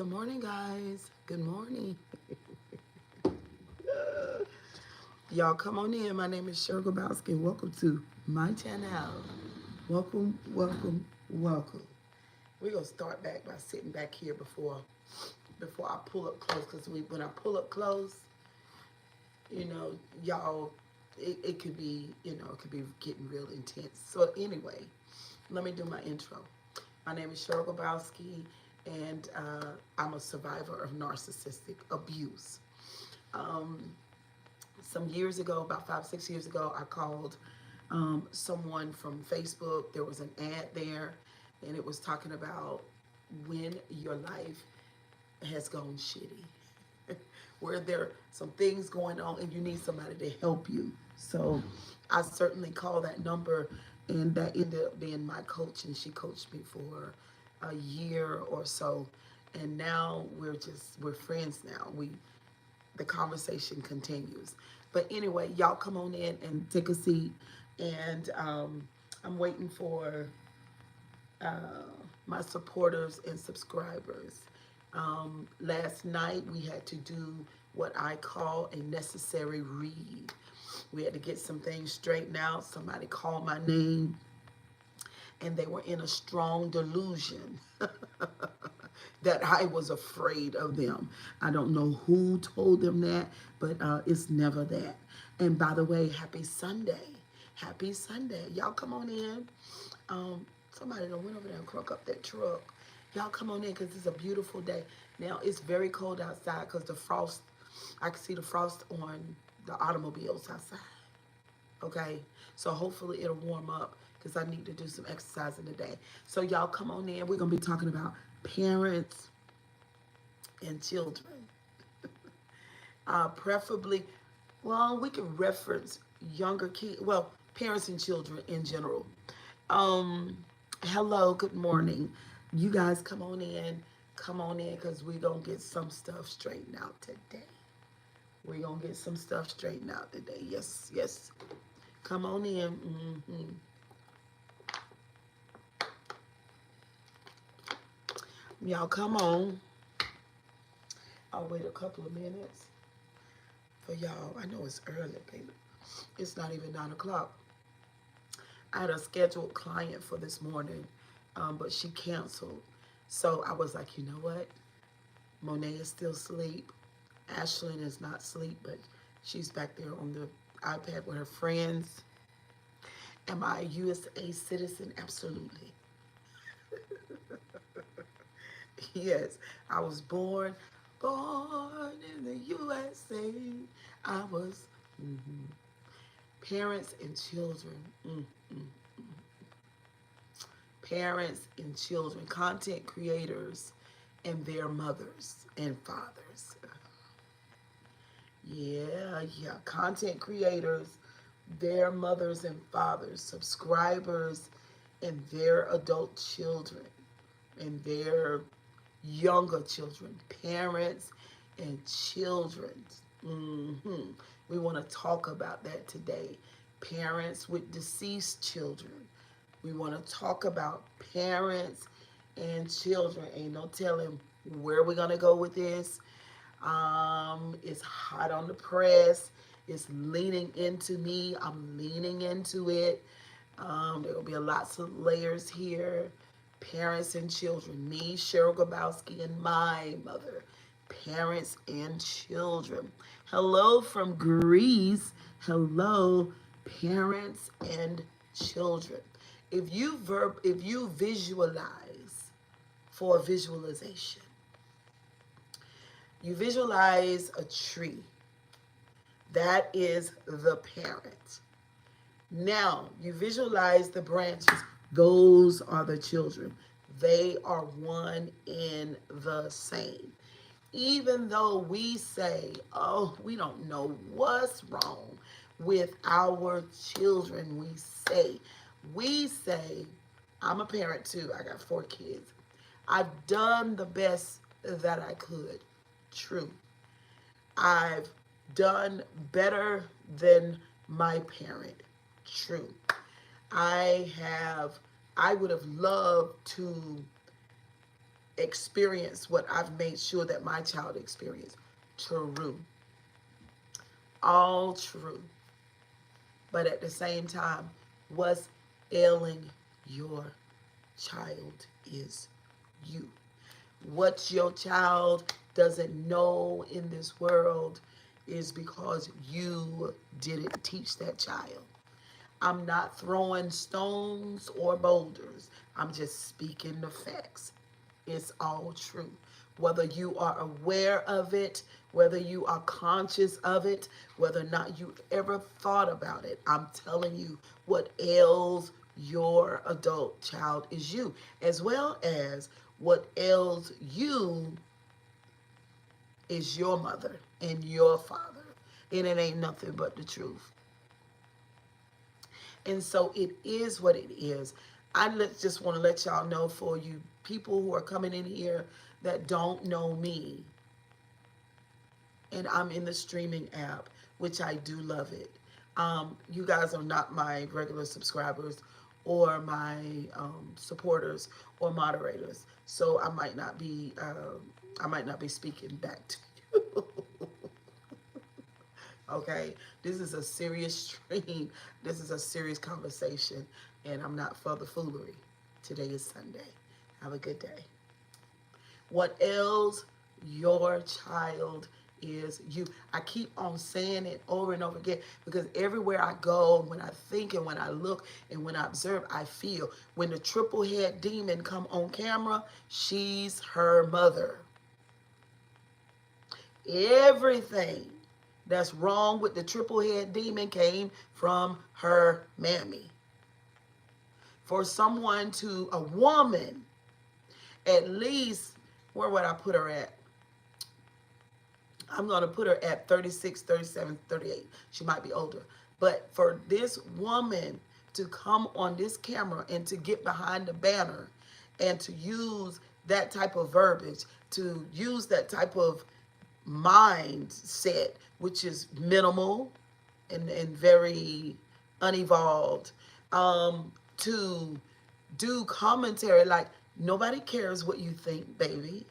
Good morning, guys. Good morning. Y'all come on in. My name is Cheryl Grabowski. Welcome to my channel. Welcome, welcome, welcome. We're gonna start back by sitting back here before I pull up close. Cause when I pull up close, y'all, it could be, it could be getting real intense. So anyway, let me do my intro. My name is Cheryl Grabowski, and I'm a survivor of narcissistic abuse. Um, some years ago, about 5, 6 years ago, I called someone from Facebook. There was an ad there, and it was talking about when your life has gone shitty, where there are some things going on and you need somebody to help you. So I certainly called that number, and that ended up being my coach, and she coached me for a year or so. And now we're friends now. The conversation continues. But anyway, y'all come on in and take a seat. And I'm waiting for my supporters and subscribers. Last night we had to do what I call a necessary read. We had to get some things straightened out. Somebody called my name and they were in a strong delusion that I was afraid of them. I don't know who told them that, but it's never that. And by the way, happy Sunday. Happy Sunday. Y'all come on in. Somebody done went over there and crook up that truck. Y'all come on in because it's a beautiful day. Now, it's very cold outside because the frost, I can see the frost on the automobiles outside. Okay? So hopefully it'll warm up because I need to do some exercising today. So y'all come on in. We're going to be talking about parents and children. Preferably, well, we can reference younger kids, well, parents and children in general. Um, Hello, good morning. You guys come on in, because we're going to get some stuff straightened out today. We're going to get some stuff straightened out today. Yes, yes. Come on in. Y'all come on. I'll wait a couple of minutes for y'all. I know it's early, baby. It's not even 9 o'clock. I had a scheduled client for this morning, but she canceled. So I was like, you know what? Monet is still asleep. Ashlyn is not asleep, but she's back there on the iPad with her friends. Am I a USA citizen? Absolutely. Yes, I was born in the USA. I was parents and children. Parents and children, content creators and their mothers and fathers. Yeah, content creators, their mothers and fathers, subscribers and their adult children and their younger children, parents and children. We want to talk about that today. Parents with deceased children. We want to talk about parents and children. Ain't no telling where we're going to go with this. It's hot on the press. It's leaning into me. I'm leaning into it. There will be lots of layers here. Parents and children. Me, Cheryl Grabowski, and my mother. Parents and children. Hello from Greece. Hello, parents and children. If you visualize for visualization, you visualize a tree. That is the parent. Now, you visualize the branches. Those are the children. They are one in the same. Even though we say, oh, we don't know what's wrong with our children, we say, I'm a parent too. I got 4 kids. I've done the best that I could. True. I've done better than my parent. True. I would have loved to experience what I've made sure that my child experienced. True. All true. But at the same time, what's ailing your child is you. What your child doesn't know in this world is because you didn't teach that child. I'm not throwing stones or boulders. I'm just speaking the facts. It's all true. Whether you are aware of it, whether you are conscious of it, whether or not you ever thought about it, I'm telling you what ails your adult child is you, as well as what ails you is your mother and your father. And it ain't nothing but the truth. And so it is what it is. Just want to let y'all know, for you people who are coming in here that don't know me, and I'm in the streaming app, which I do love it. You guys are not my regular subscribers or my supporters or moderators, so I might not be speaking back to you. Okay, this is a serious stream. This is a serious conversation, and I'm not for the foolery. Today is Sunday. Have a good day. What ails your child is you. I keep on saying it over and over again because everywhere I go, when I think and when I look and when I observe, I feel. When the triple head demon come on camera, she's her mother. Everything that's wrong with the triple head demon came from her mammy. For a woman, at least, where would I put her at? I'm going to put her at 36, 37, 38. She might be older. But for this woman to come on this camera and to get behind the banner and to use that type of verbiage, to use that type of mindset, which is minimal and very unevolved, to do commentary like, nobody cares what you think, baby.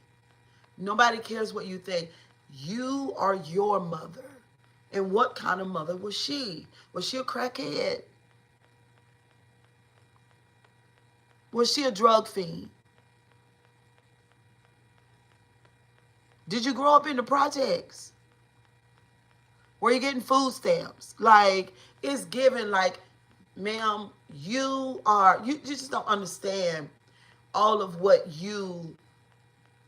Nobody cares what you think. You are your mother. And what kind of mother was she? Was she a crackhead? Was she a drug fiend? Did you grow up in the projects? Were you getting food stamps? Like, it's given like, ma'am, you just don't understand all of what you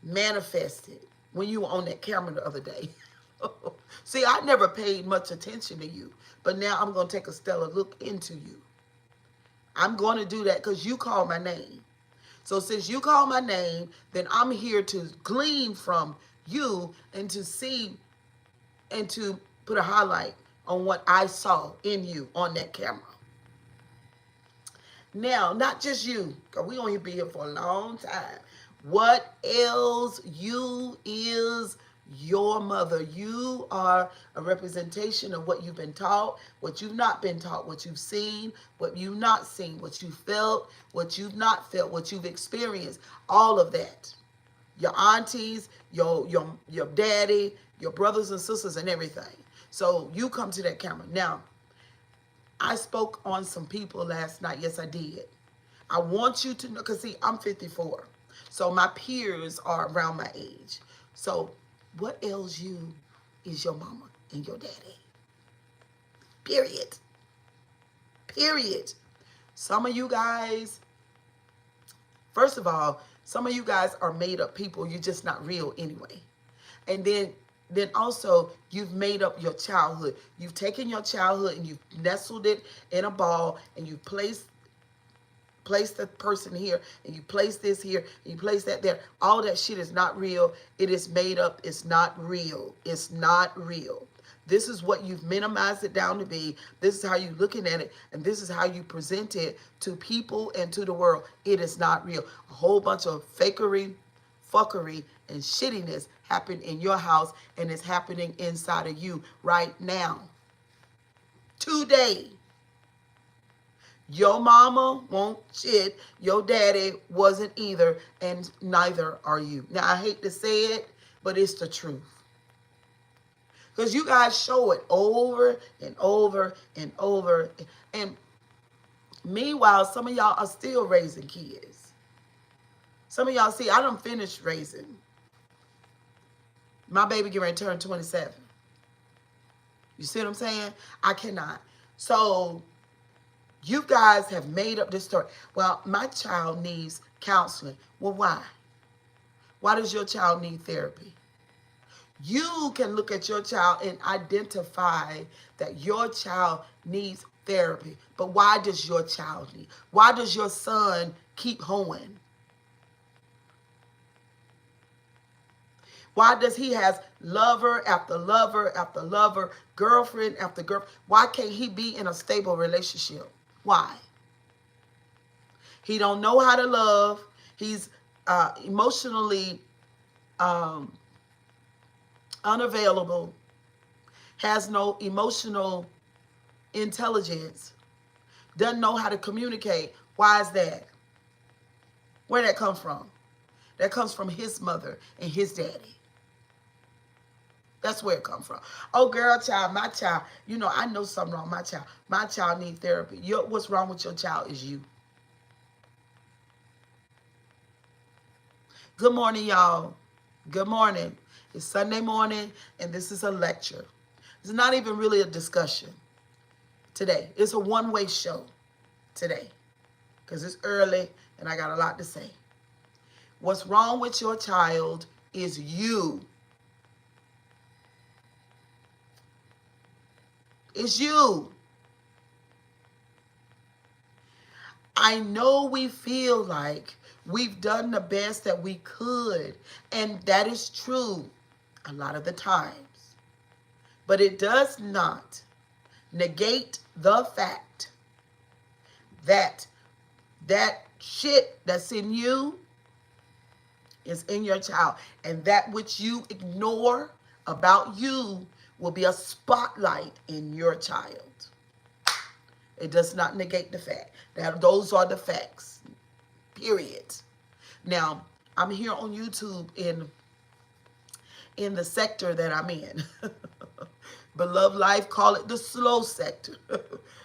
manifested when you were on that camera the other day. See, I never paid much attention to you, but now I'm going to take a stellar look into you. I'm going to do that because you called my name. So since you called my name, then I'm here to glean from you and to see and to put a highlight on what I saw in you on that camera. Now, not just you, because we only be here for a long time. What ails you is your mother. You are a representation of what you've been taught, what you've not been taught, what you've seen, what you've not seen, what you felt, what you've not felt, what you've experienced, all of that. Your aunties, your daddy, your brothers and sisters and everything. So you come to that camera. Now, I spoke on some people last night. Yes, I did. I want you to know, because see, I'm 54. So my peers are around my age. So what ails you is your mama and your daddy. Period. Period. Some of you guys, first of all, some of you guys are made up people. You're just not real anyway. And then also you've made up your childhood. You've taken your childhood and you've nestled it in a ball and you placed the person here and you place this here and you place that there. All that shit is not real. It is made up. It's not real. It's not real. This is what you've minimized it down to be. This is how you're looking at it, and this is how you present it to people and to the world. It is not real. A whole bunch of fakery, fuckery, and shittiness happened in your house, and it's happening inside of you right now. Today. Your mama won't shit. Your daddy wasn't either, and neither are you. Now, I hate to say it, but it's the truth. Because you guys show it over and over and over. And meanwhile, some of y'all are still raising kids. Some of y'all see, I done finished raising. My baby getting ready to turn 27. You see what I'm saying? I cannot. So you guys have made up this story. Well, my child needs counseling. Well, why? Why does your child need therapy? You can look at your child and identify that your child needs therapy. But why does your child need? Why does your son keep hoeing? Why does he has lover after lover after lover, girlfriend after girlfriend? Why can't he be in a stable relationship? Why? He don't know how to love. He's emotionally um, unavailable, has no emotional intelligence, doesn't know how to communicate. Why is that? Where that come from? That comes from his mother and his daddy. That's where it comes from. Oh, girl, child, my child. You know, I know something wrong with my child. My child needs therapy. What's wrong with your child is you. Good morning, y'all. Good morning. It's Sunday morning, and this is a lecture. It's not even really a discussion today. It's a one-way show today because it's early, and I got a lot to say. What's wrong with your child is you. It's you. I know we feel like we've done the best that we could, and that is true a lot of the times. But it does not negate the fact that that shit that's in you is in your child, and that which you ignore about you will be a spotlight in your child. It does not negate the fact that those are the facts, period. Now, I'm here on YouTube in the sector that I'm in. Beloved Life call it the slow sector.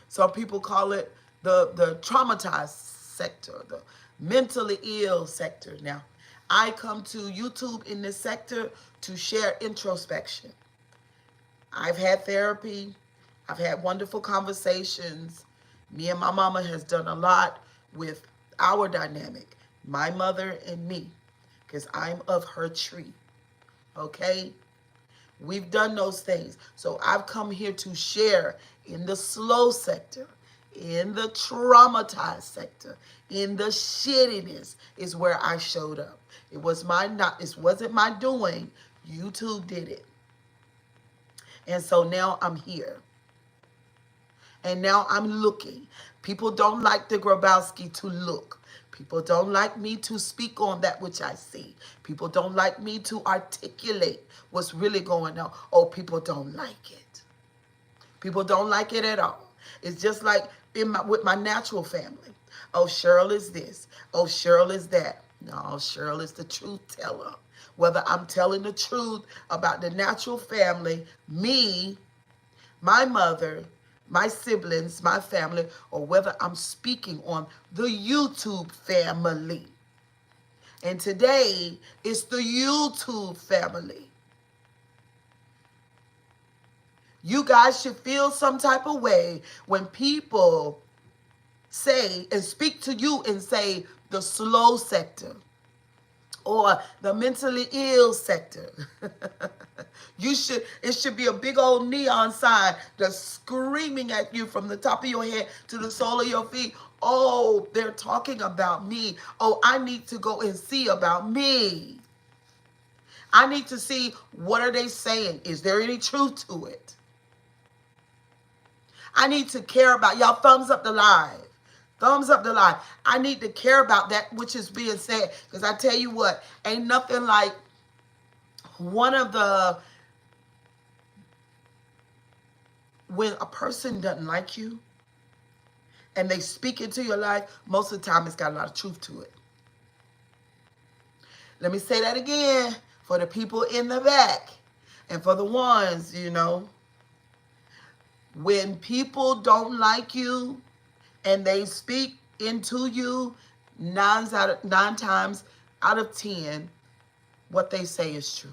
Some people call it the traumatized sector, the mentally ill sector. Now, I come to YouTube in this sector to share introspection. I've had therapy. I've had wonderful conversations. Me and my mama has done a lot with our dynamic, my mother and me, because I'm of her tree. Okay? We've done those things. So I've come here to share in the slow sector, in the traumatized sector, in the shittiness is where I showed up. It wasn't my doing. YouTube did it. And so now I'm here. And now I'm looking. People don't like the Grabowski to look. People don't like me to speak on that which I see. People don't like me to articulate what's really going on. Oh, people don't like it. People don't like it at all. It's just like with my natural family. Oh, Cheryl is this. Oh, Cheryl is that. No, Cheryl is the truth teller. Whether I'm telling the truth about the natural family, me, my mother, my siblings, my family, or whether I'm speaking on the YouTube family. And today, it's the YouTube family. You guys should feel some type of way when people say and speak to you and say the slow sector or the mentally ill sector. It should be a big old neon sign that's screaming at you from the top of your head to the sole of your feet. Oh, they're talking about me. Oh, I need to go and see about me. I need to see, what are they saying? Is there any truth to it? I need to care about, y'all thumbs up the live. Thumbs up the live. I need to care about that which is being said. Because I tell you what, ain't nothing like one of the, when a person doesn't like you and they speak into your life, most of the time it's got a lot of truth to it. Let me say that again for the people in the back and for the ones, when people don't like you and they speak into you, nine times out of 10, what they say is true.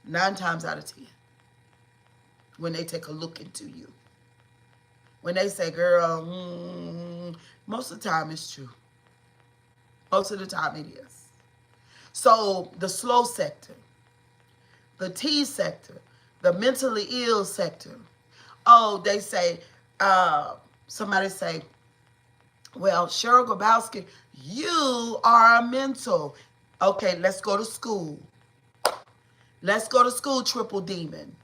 9 times out of 10. When they take a look into you. When they say, girl, most of the time it's true. Most of the time it is. So the slow sector, the T sector, the mentally ill sector. Oh, they say, somebody say, well, Cheryl Grabowski, you are a mental. Okay, let's go to school. Let's go to school, triple demon.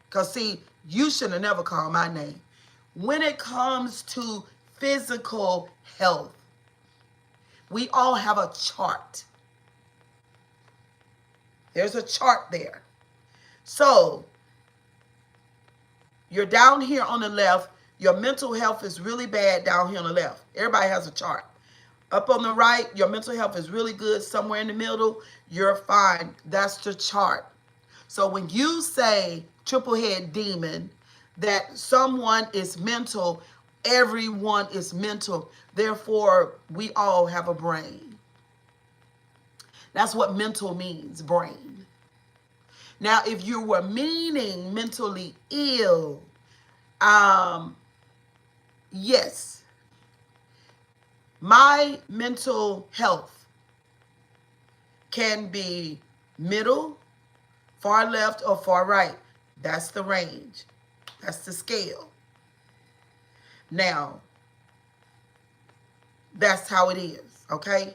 Because, see, you should have never called my name. When it comes to physical health, we all have a chart. There's a chart there. So, you're down here on the left. Your mental health is really bad down here on the left. Everybody has a chart. Up on the right, your mental health is really good. Somewhere in the middle, you're fine. That's the chart. So when you say triple head demon, that someone is mental, everyone is mental. Therefore, we all have a brain. That's what mental means, brain. Now, if you were meaning mentally ill, yes, my mental health can be middle, far left, or far right. That's the range. That's the scale. Now, that's how it is, okay?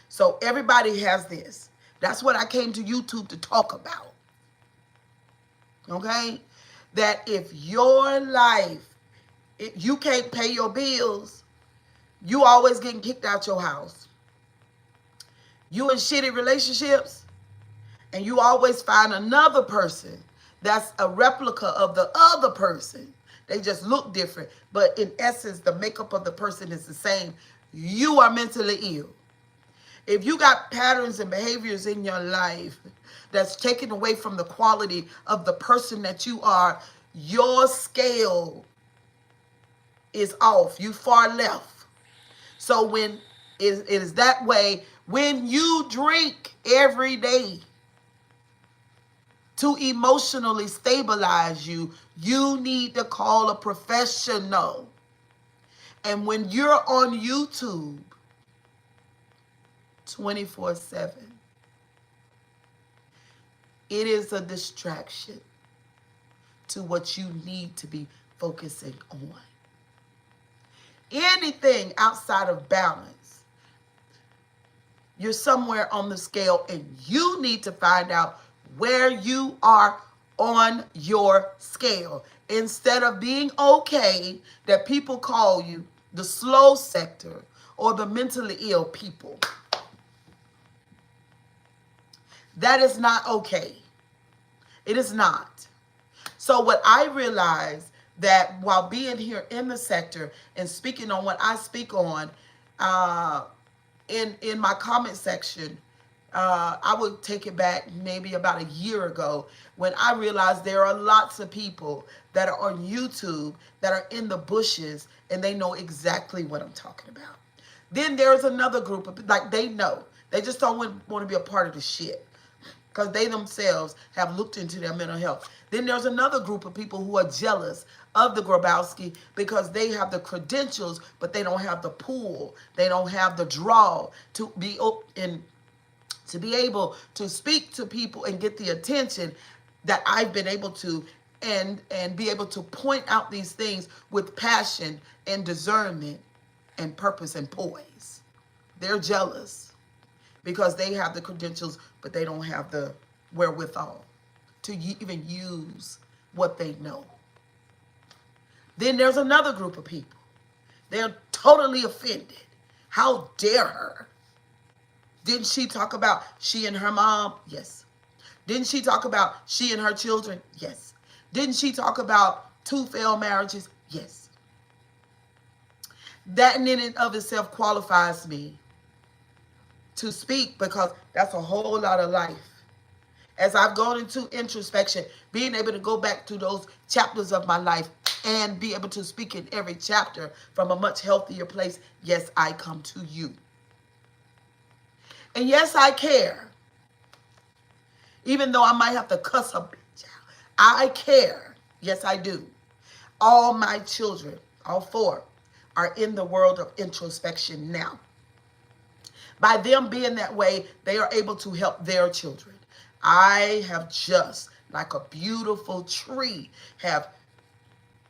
So everybody has this. That's what I came to YouTube to talk about, okay? That if your life, if you can't pay your bills, you always getting kicked out your house. You in shitty relationships, and you always find another person that's a replica of the other person. They just look different, but in essence, the makeup of the person is the same. You are mentally ill. If you got patterns and behaviors in your life that's taken away from the quality of the person that you are, your scale is off. You far left. So when it is that way, when you drink every day to emotionally stabilize you, you need to call a professional. And when you're on YouTube 24/7, it is a distraction to what you need to be focusing on. Anything outside of balance, you're somewhere on the scale, and you need to find out where you are on your scale. Instead of being okay that people call you the slow sector or the mentally ill people. That is not okay. It is not. So what I realized, that while being here in the sector and speaking on what I speak on, in my comment section, I would take it back maybe about a year ago when I realized there are lots of people that are on YouTube that are in the bushes and they know exactly what I'm talking about. Then there's another group of, like, they know. They just don't want to be a part of the shit because they themselves have looked into their mental health. Then there's another group of people who are jealous of the Grabowski because they have the credentials, but they don't have the pull. They don't have the draw to be in, to be able to speak to people and get the attention that I've been able to, and be able to point out these things with passion and discernment and purpose and poise. They're jealous because they have the credentials, but they don't have the wherewithal to even use what they know. Then there's another group of people. They're totally offended. How dare her? Didn't she talk about she and her mom? Yes. Didn't she talk about she and her children? Yes. Didn't she talk about 2 failed marriages? Yes. That in and of itself qualifies me to speak, because that's a whole lot of life. As I've gone into introspection, being able to go back to those chapters of my life and be able to speak in every chapter from a much healthier place. Yes, I come to you. And yes, I care. Even though I might have to cuss a bitch out, I care. Yes, I do. All my children, all four, are in the world of introspection now. By them being that way, they are able to help their children. I have just, like a beautiful tree, have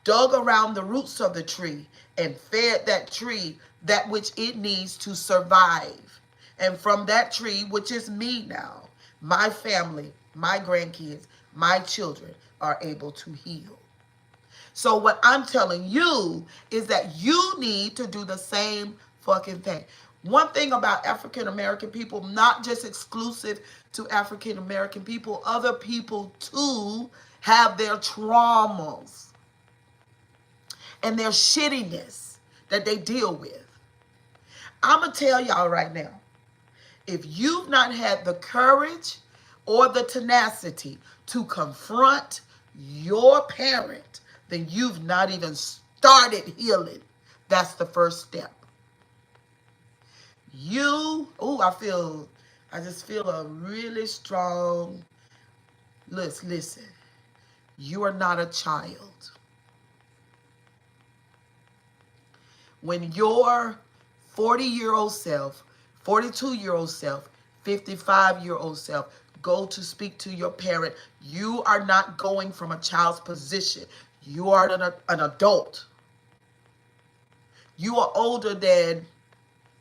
dug around the roots of the tree and fed that tree that which it needs to survive. And from that tree, which is me now, my family, my grandkids, my children are able to heal. So what I'm telling you is that you need to do the same fucking thing. One thing about African American people, not just exclusive to African American people, other people too have their traumas and their shittiness that they deal with. I'm going to tell y'all right now, if you've not had the courage or the tenacity to confront your parent, then you've not even started healing. That's the first step. I just feel a really strong, listen, you are not a child. When your 40-year-old self, 42-year-old self, 55-year-old self go to speak to your parent, you are not going from a child's position. You are an adult. You are older than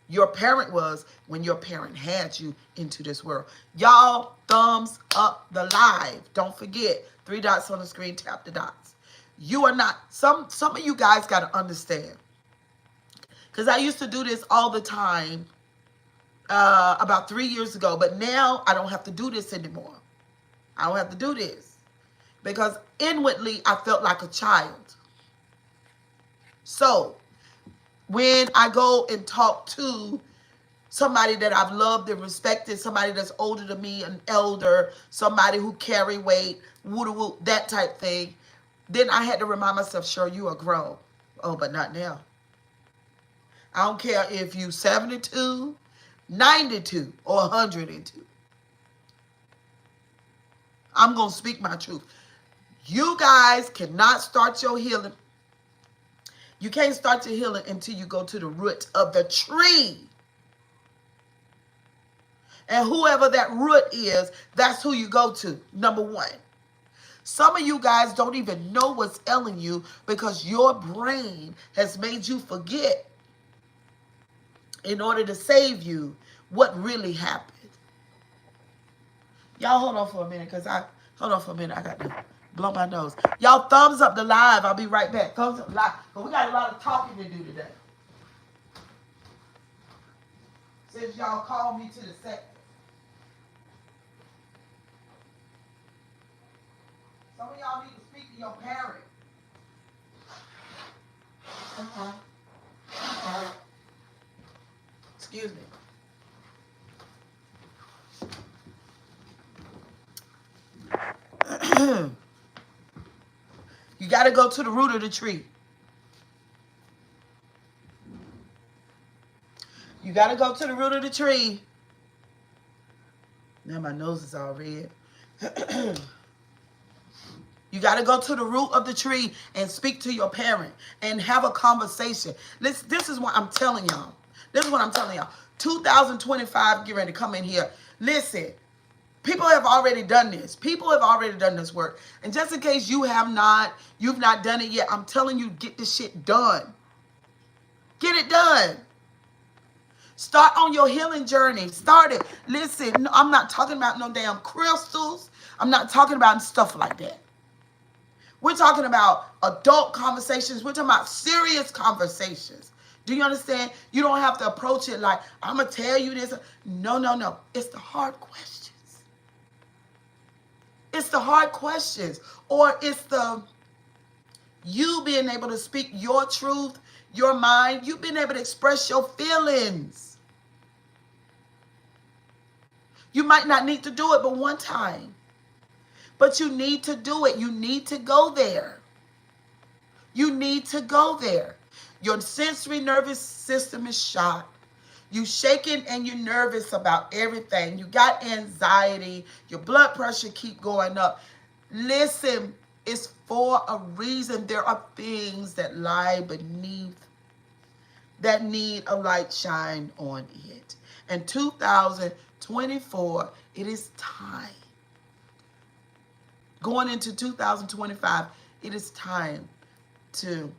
your parent was when your parent had you into this world. Y'all, thumbs up the live. Don't forget, 3 dots on the screen, tap the dots. You are not, some of you guys got to understand. Because I used to do this all the time about 3 years ago. But now I don't have to do this anymore. I don't have to do this. Because inwardly I felt like a child. So when I go and talk to somebody that I've loved and respected, somebody that's older than me, an elder, somebody who carry weight, woo-woo, that type thing, then I had to remind myself, sure, you are grown. Oh, but not now. I don't care if you 72, 92, or 102. I'm going to speak my truth. You guys cannot start your healing. You can't start your healing until you go to the root of the tree. And whoever that root is, that's who you go to, number one. Some of you guys don't even know what's ailing you because your brain has made you forget, in order to save you, what really happened. Y'all hold on for a minute, I got to blow my nose. Y'all thumbs up the live. I'll be right back. Thumbs up live. But we got a lot of talking to do today. Since y'all called me to the sector. Some of y'all need to speak to your parent. Excuse me. You got to go to the root of the tree. You got to go to the root of the tree. Now my nose is all red. You got to go to the root of the tree and speak to your parent and have a conversation. This is what I'm telling y'all. 2025, get ready to come in here. Listen, people have already done this. People have already done this work. And just in case you've not done it yet, I'm telling you, get this shit done. Get it done. Start on your healing journey. Start it. Listen, no, I'm not talking about no damn crystals. I'm not talking about stuff like that. We're talking about adult conversations. We're talking about serious conversations. Do you understand? You don't have to approach it like, I'm going to tell you this. No. It's the hard questions. It's the hard questions. Or it's the you being able to speak your truth your mind. You've been able to express your feelings. You might not need to do it but one time. But you need to do it. You need to go there. You need to go there. Your sensory nervous system is shot. You shaking and you're nervous about everything. You got anxiety. Your blood pressure keep going up. Listen, it's for a reason. There are things that lie beneath that need a light shine on it. And 2024, it is time. Going into 2025, it is time to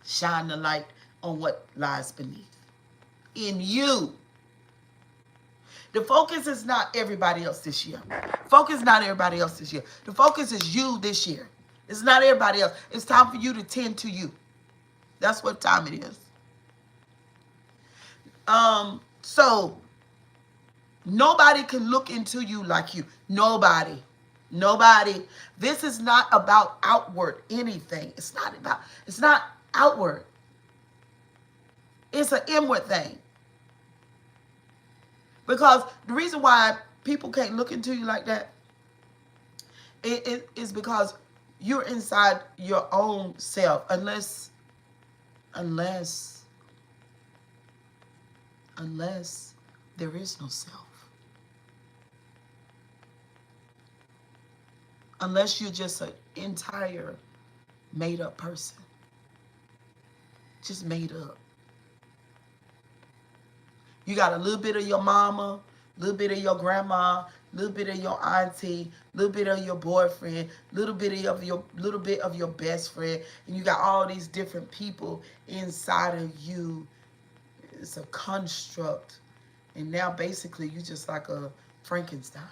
shine the light on what lies beneath. In you. The focus is not everybody else this year. Focus not everybody else this year. The focus is you this year. It's not everybody else. It's time for you to tend to you. That's what time it is. So nobody can look into you like you. Nobody. This is not about outward anything. It's not outward. It's an inward thing. Because the reason why people can't look into you like that is because you're inside your own self. Unless there is no self. Unless you're just an entire made up person. Just made up. You got a little bit of your mama, a little bit of your grandma, a little bit of your auntie, a little bit of your boyfriend, a little bit of your best friend, and you got all these different people inside of you. It's a construct. And now basically you just like a Frankenstein.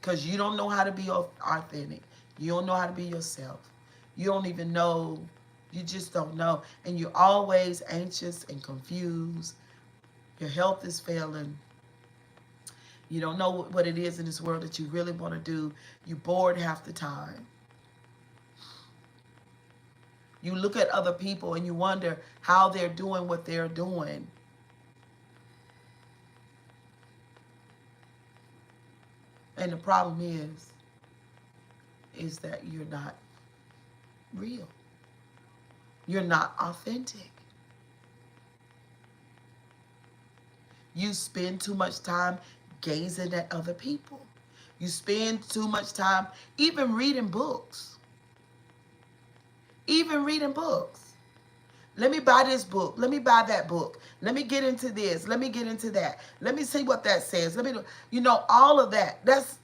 Because you don't know how to be authentic. You don't know how to be yourself. You don't even know. You just don't know. And you're always anxious and confused. Your health is failing. You don't know what it is in this world that you really want to do. You're bored half the time. You look at other people and you wonder how they're doing what they're doing. And the problem is that you're not real. You're not authentic. You spend too much time gazing at other people. You spend too much time even reading books. Even reading books. Let me buy this book. Let me buy that book. Let me get into this. Let me get into that. Let me see what that says. Let me do, all of that. That's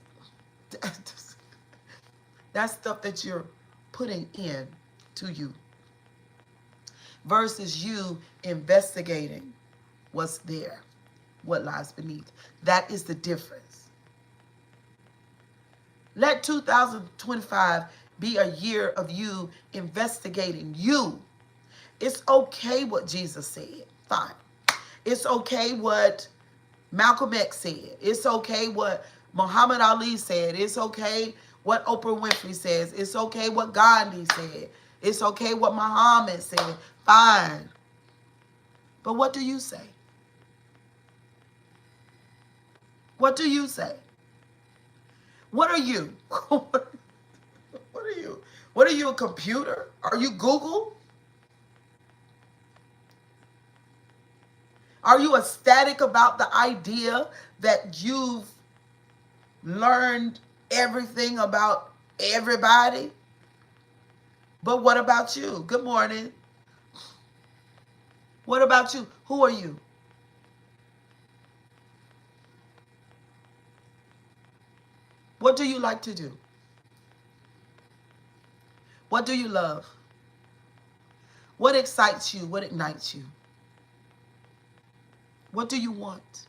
stuff that you're putting in to you. Versus you investigating what's there, what lies beneath. That is the difference. Let 2025 be a year of you investigating you. It's okay what Jesus said. Fine. It's okay what Malcolm X said. It's okay what Muhammad Ali said. It's okay what Oprah Winfrey says. It's okay what Gandhi said. It's okay what Muhammad said. Fine. But what do you say? What do you say? What are you? What are you? What are you, a computer? Are you Google? Are you ecstatic about the idea that you've learned everything about everybody? But what about you? Good morning. What about you? Who are you? What do you like to do? What do you love? What excites you? What ignites you? What do you want?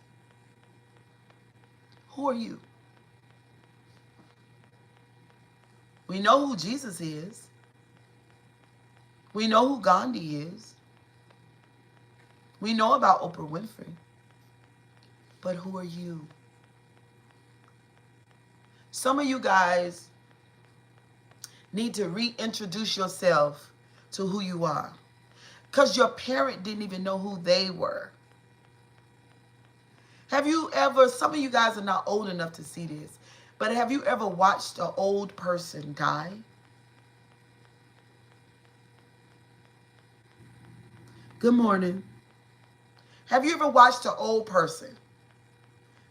Who are you? We know who Jesus is. We know who Gandhi is. We know about Oprah Winfrey. But who are you? Some of you guys need to reintroduce yourself to who you are. Because your parent didn't even know who they were. Have you ever, some of you guys are not old enough to see this, but have you ever watched an old person die? Good morning. Have you ever watched an old person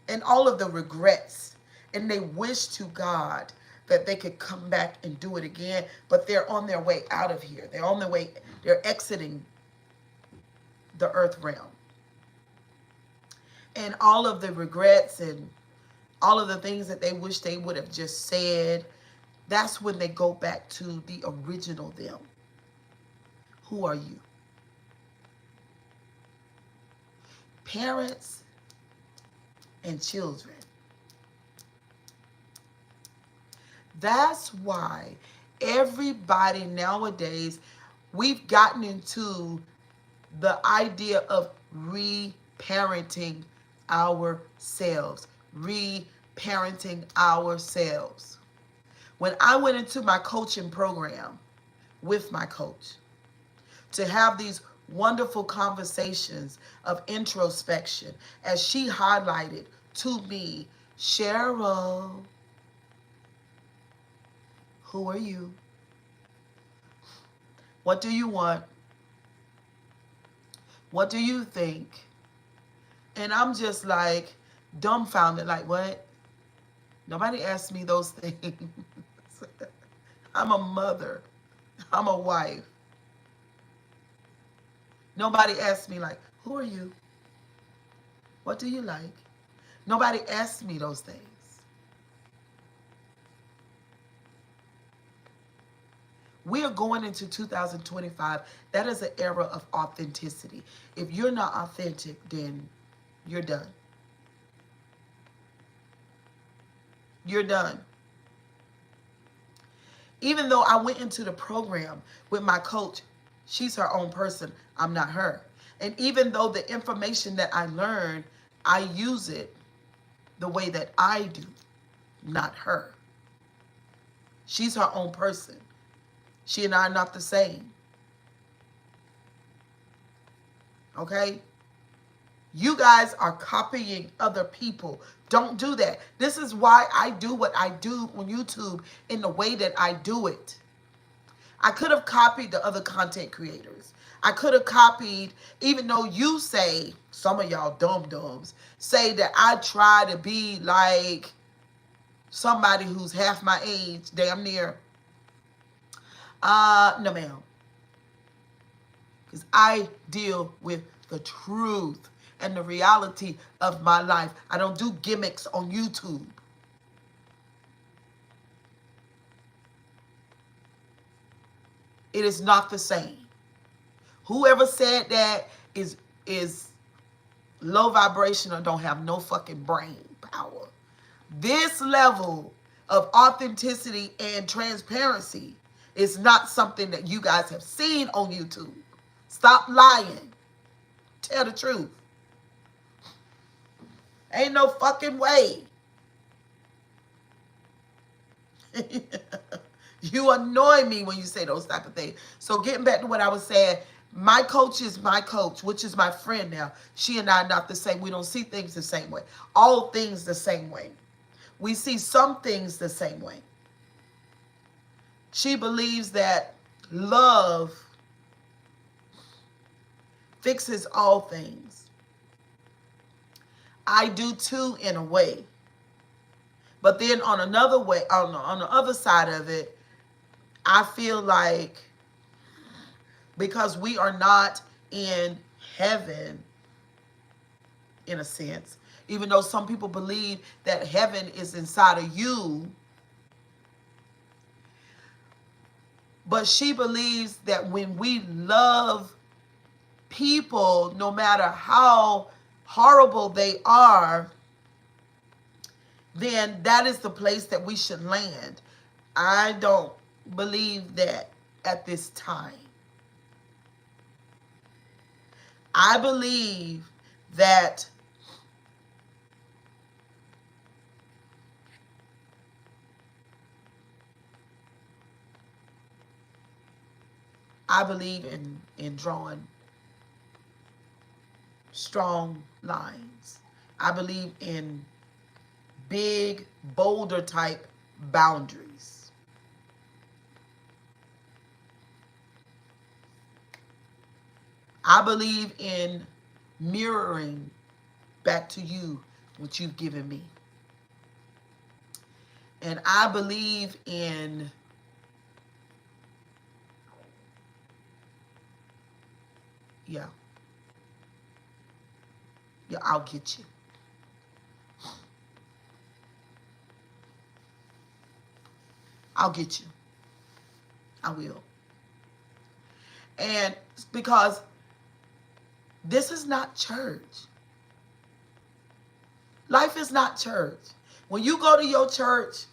and all of the regrets, and they wish to God that they could come back and do it again, but they're on their way out of here. They're on their way, they're exiting the earth realm. And all of the regrets and all of the things that they wish they would have just said, that's when they go back to the original them. Who are you? Parents and children. That's why everybody nowadays, we've gotten into the idea of reparenting ourselves. Reparenting ourselves. When I went into my coaching program with my coach to have these wonderful conversations of introspection, as she highlighted to me, Cheryl, who are you? What do you want? What do you think? And I'm just like dumbfounded, like, what? Nobody asked me those things. I'm a mother. I'm a wife. Nobody asked me, like, who are you? What do you like? Nobody asked me those things. We are going into 2025. That is an era of authenticity. If you're not authentic, then you're done. You're done. Even though I went into the program with my coach, she's her own person. I'm not her. And even though the information that I learned, I use it the way that I do, not her. She's her own person. She and I are not the same. Okay? You guys are copying other people. Don't do that. This is why I do what I do on YouTube in the way that I do it. I could have copied the other content creators. I could have copied, even though you say, some of y'all dum-dums, say that I try to be like somebody who's half my age, damn near. No ma'am. Because I deal with the truth and the reality of my life. I don't do gimmicks on YouTube. It is not the same. Whoever said that is low vibration or don't have no fucking brain power. This level of authenticity and transparency is not something that you guys have seen on YouTube. Stop lying. Tell the truth. Ain't no fucking way. You annoy me when you say those type of things. So getting back to what I was saying, my coach is my coach, which is my friend now. She and I are not the same. We don't see things the same way. All things the same way. We see some things the same way. She believes that love fixes all things. I do too, in a way. But then on another way, on the other side of it, I feel like because we are not in heaven, in a sense, even though some people believe that heaven is inside of you, but she believes that when we love people, no matter how horrible they are, then that is the place that we should land. I don't believe that at this time. I believe that I believe in drawing strong lines. I believe in big boulder type boundaries. I believe in mirroring back to you what you've given me. And I believe in yeah, yeah, I'll get you. I'll get you. I will. And because this is not church. Life is not church. When you go to your church,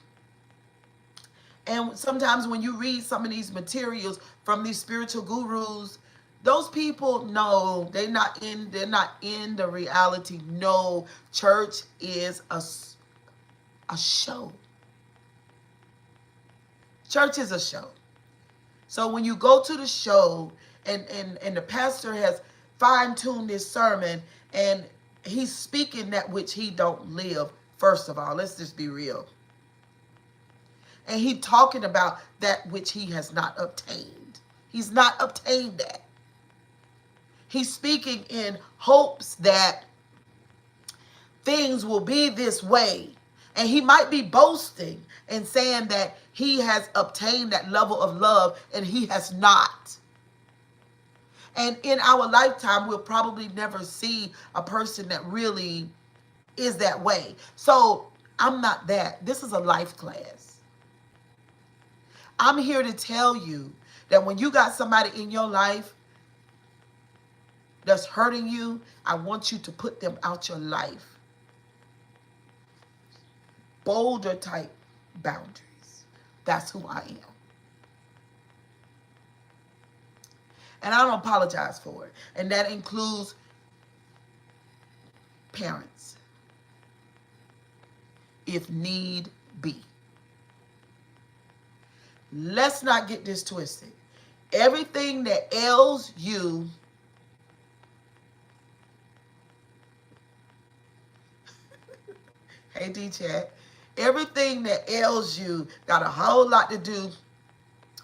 and sometimes when you read some of these materials from these spiritual gurus, those people know they're not in the reality. No, church is a show. Church is a show. So when you go to the show and the pastor has fine-tuned this sermon and he's speaking that which he don't live, first of all, let's just be real. And he talking about that which he has not obtained. He's not obtained that. He's speaking in hopes that things will be this way. And he might be boasting and saying that he has obtained that level of love and he has not. And in our lifetime, we'll probably never see a person that really is that way. So I'm not that. This is a life class. I'm here to tell you that when you got somebody in your life that's hurting you, I want you to put them out your life. Boulder type boundaries. That's who I am. And I don't apologize for it. And that includes parents, if need be. Let's not get this twisted. Everything that ails you hey D-Chat, everything that ails you got a whole lot to do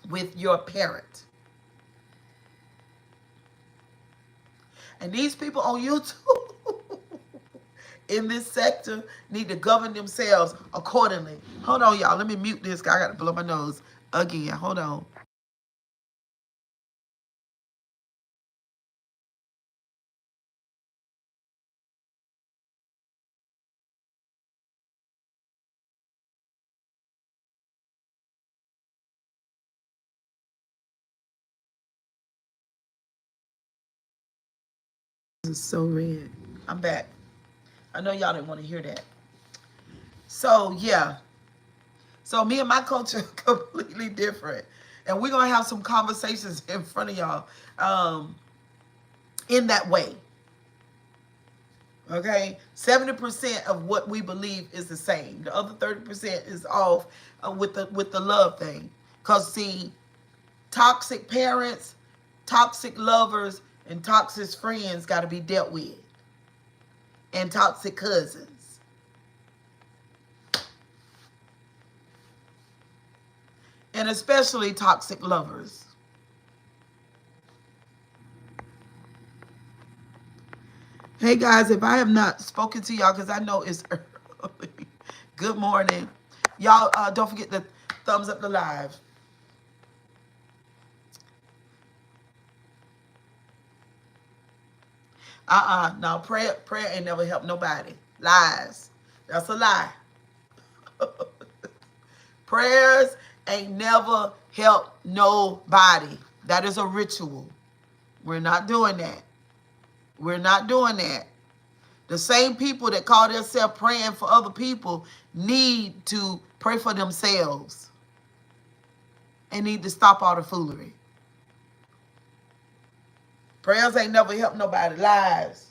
with your parent. And these people on YouTube in this sector need to govern themselves accordingly. Hold on, y'all. Let me mute this guy. I got to blow my nose again. Hold on. This is so red. I'm back. I know y'all didn't want to hear that. So, yeah. So, me and my culture are completely different. And we're going to have some conversations in front of y'all in that way. Okay? 70% of what we believe is the same. The other 30% is off with the love thing. Because, see, toxic parents, toxic lovers, and toxic friends got to be dealt with. And toxic cousins. And especially toxic lovers. Hey guys, if I have not spoken to y'all, because I know it's early, good morning. Y'all, don't forget to thumbs up the live. No, prayer ain't never helped nobody. Lies. That's a lie. Prayers ain't never helped nobody. That is a ritual. We're not doing that. We're not doing that. The same people that call themselves praying for other people need to pray for themselves and need to stop all the foolery. Prayers ain't never helped nobody. Lies.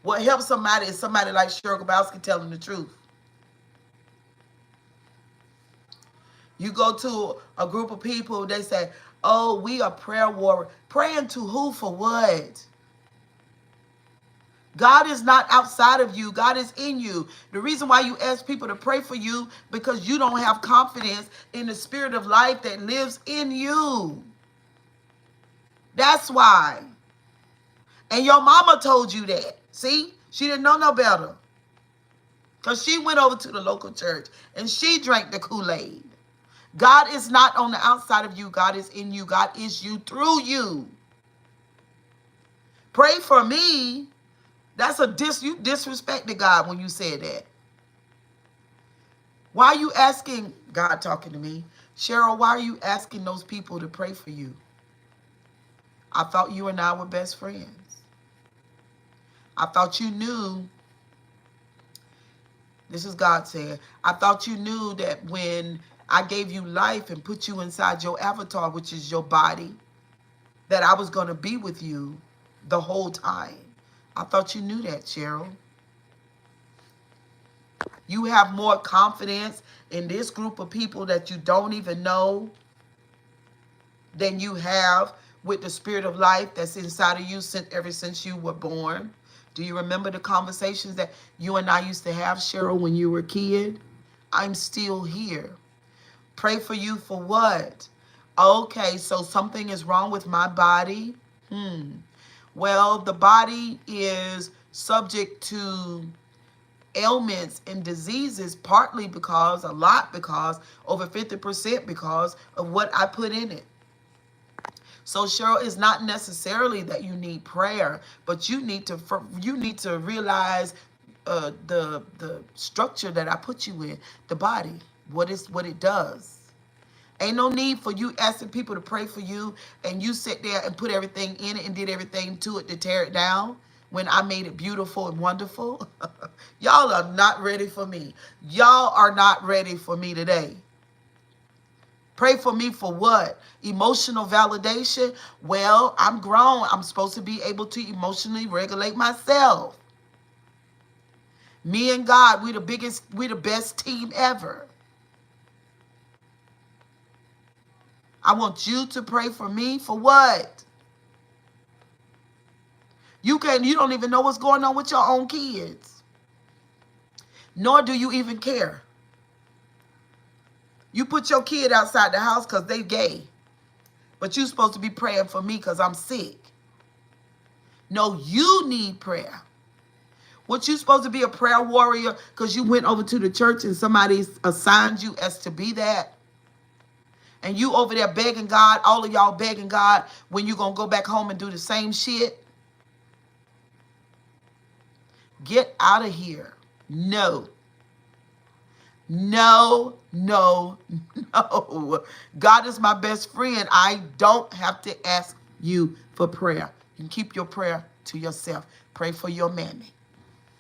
What helps somebody is somebody like Cheryl Grabowski telling the truth. You go to a group of people, they say, oh, we are prayer warrior. Praying to who for what? God is not outside of you. God is in you. The reason why you ask people to pray for you, because you don't have confidence in the spirit of life that lives in you. That's why. And your mama told you that. See? She didn't know no better. Because she went over to the local church and she drank the Kool-Aid. God is not on the outside of you. God is in you. God is you through you. Pray for me. That's you disrespected God when you said that. Why are you asking, God talking to me, Cheryl, why are you asking those people to pray for you? I thought you and I were best friends. I thought you knew, this is God saying, I thought you knew that when I gave you life and put you inside your avatar, which is your body, that I was going to be with you the whole time. I thought you knew that, Cheryl. You have more confidence in this group of people that you don't even know than you have with the spirit of life that's inside of you ever since you were born. Do you remember the conversations that you and I used to have, Cheryl, when you were a kid? I'm still here. Pray for you for what? Okay, so something is wrong with my body. Well, the body is subject to ailments and diseases, partly because, a lot because, over 50% because of what I put in it. So Cheryl, it's not necessarily that you need prayer, but you need to realize the structure that I put you in, the body, what it does. Ain't no need for you asking people to pray for you and you sit there and put everything in it and did everything to it to tear it down when I made it beautiful and wonderful. Y'all are not ready for me. Y'all are not ready for me today. Pray for me for what? Emotional validation? Well, I'm grown. I'm supposed to be able to emotionally regulate myself. Me and God, we the best team ever. I want you to pray for me for what? You don't even know what's going on with your own kids. Nor do you even care. You put your kid outside the house because they gay. But you're supposed to be praying for me because I'm sick. No, you need prayer. What, you supposed to be a prayer warrior because you went over to the church and somebody assigned you as to be that? And you over there begging God, all of y'all begging God, when you going to go back home and do the same shit? Get out of here. No. No, no, no. God is my best friend. I don't have to ask you for prayer. You can keep your prayer to yourself. Pray for your mammy.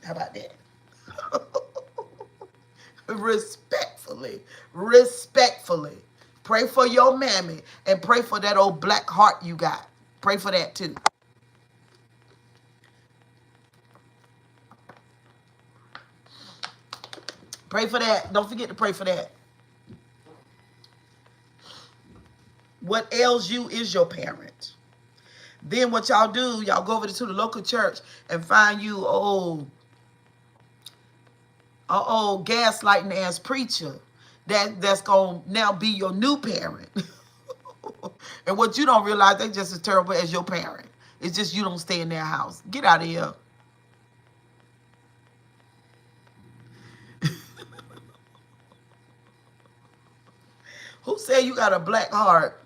How about that? Respectfully. Respectfully. Pray for your mammy and pray for that old black heart you got. Pray for that too. Pray for that. Don't forget to pray for that. What ails you is your parent. Then what y'all do, y'all go over to the local church and find you old gaslighting ass preacher that's going to now be your new parent. And what you don't realize, they just as terrible as your parent. It's just you don't stay in their house. Get out of here. Who said you got a black heart?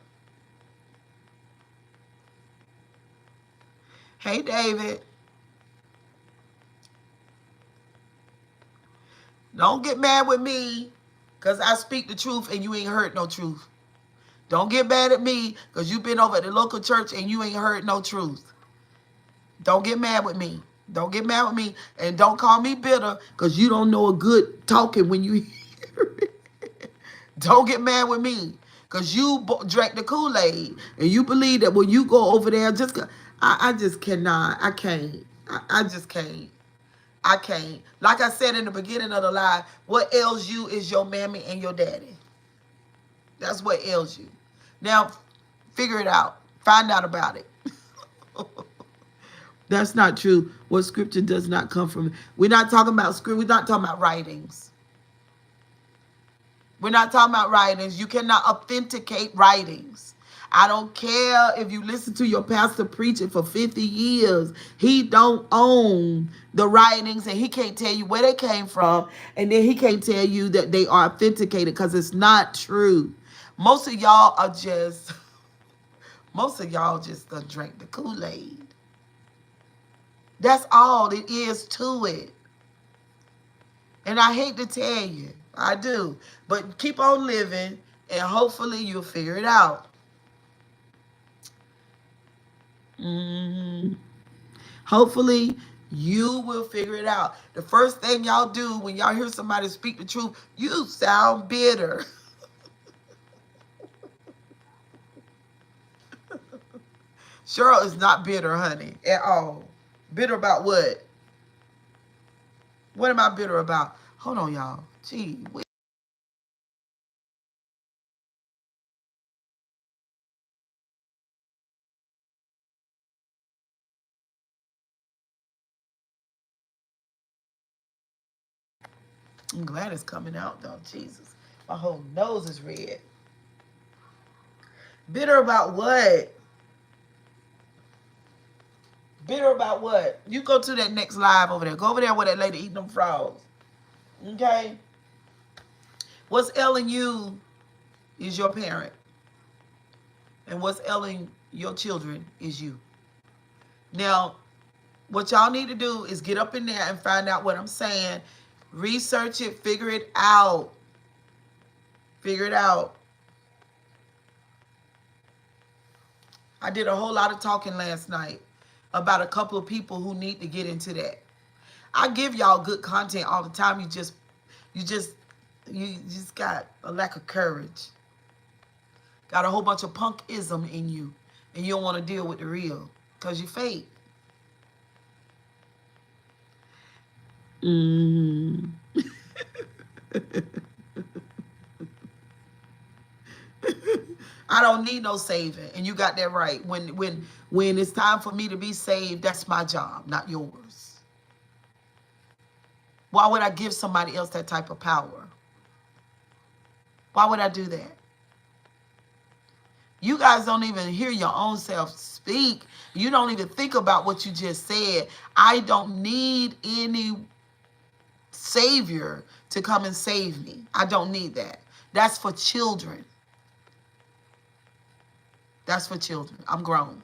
Hey, David. Don't get mad with me because I speak the truth and you ain't heard no truth. Don't get mad at me because you've been over at the local church and you ain't heard no truth. Don't get mad with me. Don't get mad with me. And don't call me bitter because you don't know a good talking when you hear it. Don't get mad with me because you drank the Kool-Aid and you believe that when you go over there, I just cannot. I can't. I just can't. I can't. Like I said in the beginning of the live, what ails you is your mammy and your daddy. That's what ails you. Now, figure it out. Find out about it. That's not true. What scripture does not come from? We're not talking about script. We're not talking about writings. We're not talking about writings. You cannot authenticate writings. I don't care if you listen to your pastor preaching for 50 years. He don't own the writings and he can't tell you where they came from. And then he can't tell you that they are authenticated because it's not true. Most of y'all are just, most of y'all just done drank the Kool-Aid. That's all it is to it. And I hate to tell you, I do. But keep on living and hopefully you'll figure it out. Hopefully you will figure it out. The first thing y'all do when y'all hear somebody speak the truth, you sound bitter. Cheryl is not bitter, honey, at all. Bitter about what? What am I bitter about? Hold on, y'all. Gee, wait. I'm glad it's coming out, though. Jesus. My whole nose is red. Bitter about what? Bitter about what? You go to that next live over there. Go over there with that lady eating them frogs. Okay? What's ailing you is your parent. And what's ailing your children is you. Now, what y'all need to do is get up in there and find out what I'm saying. Research it. Figure it out. Figure it out. I did a whole lot of talking last night about a couple of people who need to get into that. I give y'all good content all the time. You just got a lack of courage. Got a whole bunch of punkism in you. And you don't want to deal with the real. Because you're fake. I don't need no saving. And you got that right. When it's time for me to be saved, that's my job, not yours. Why would I give somebody else that type of power? Why would I do that? You guys don't even hear your own self speak. You don't even think about what you just said. I don't need any savior to come and save me. I don't need that. That's for children. That's for children. I'm grown.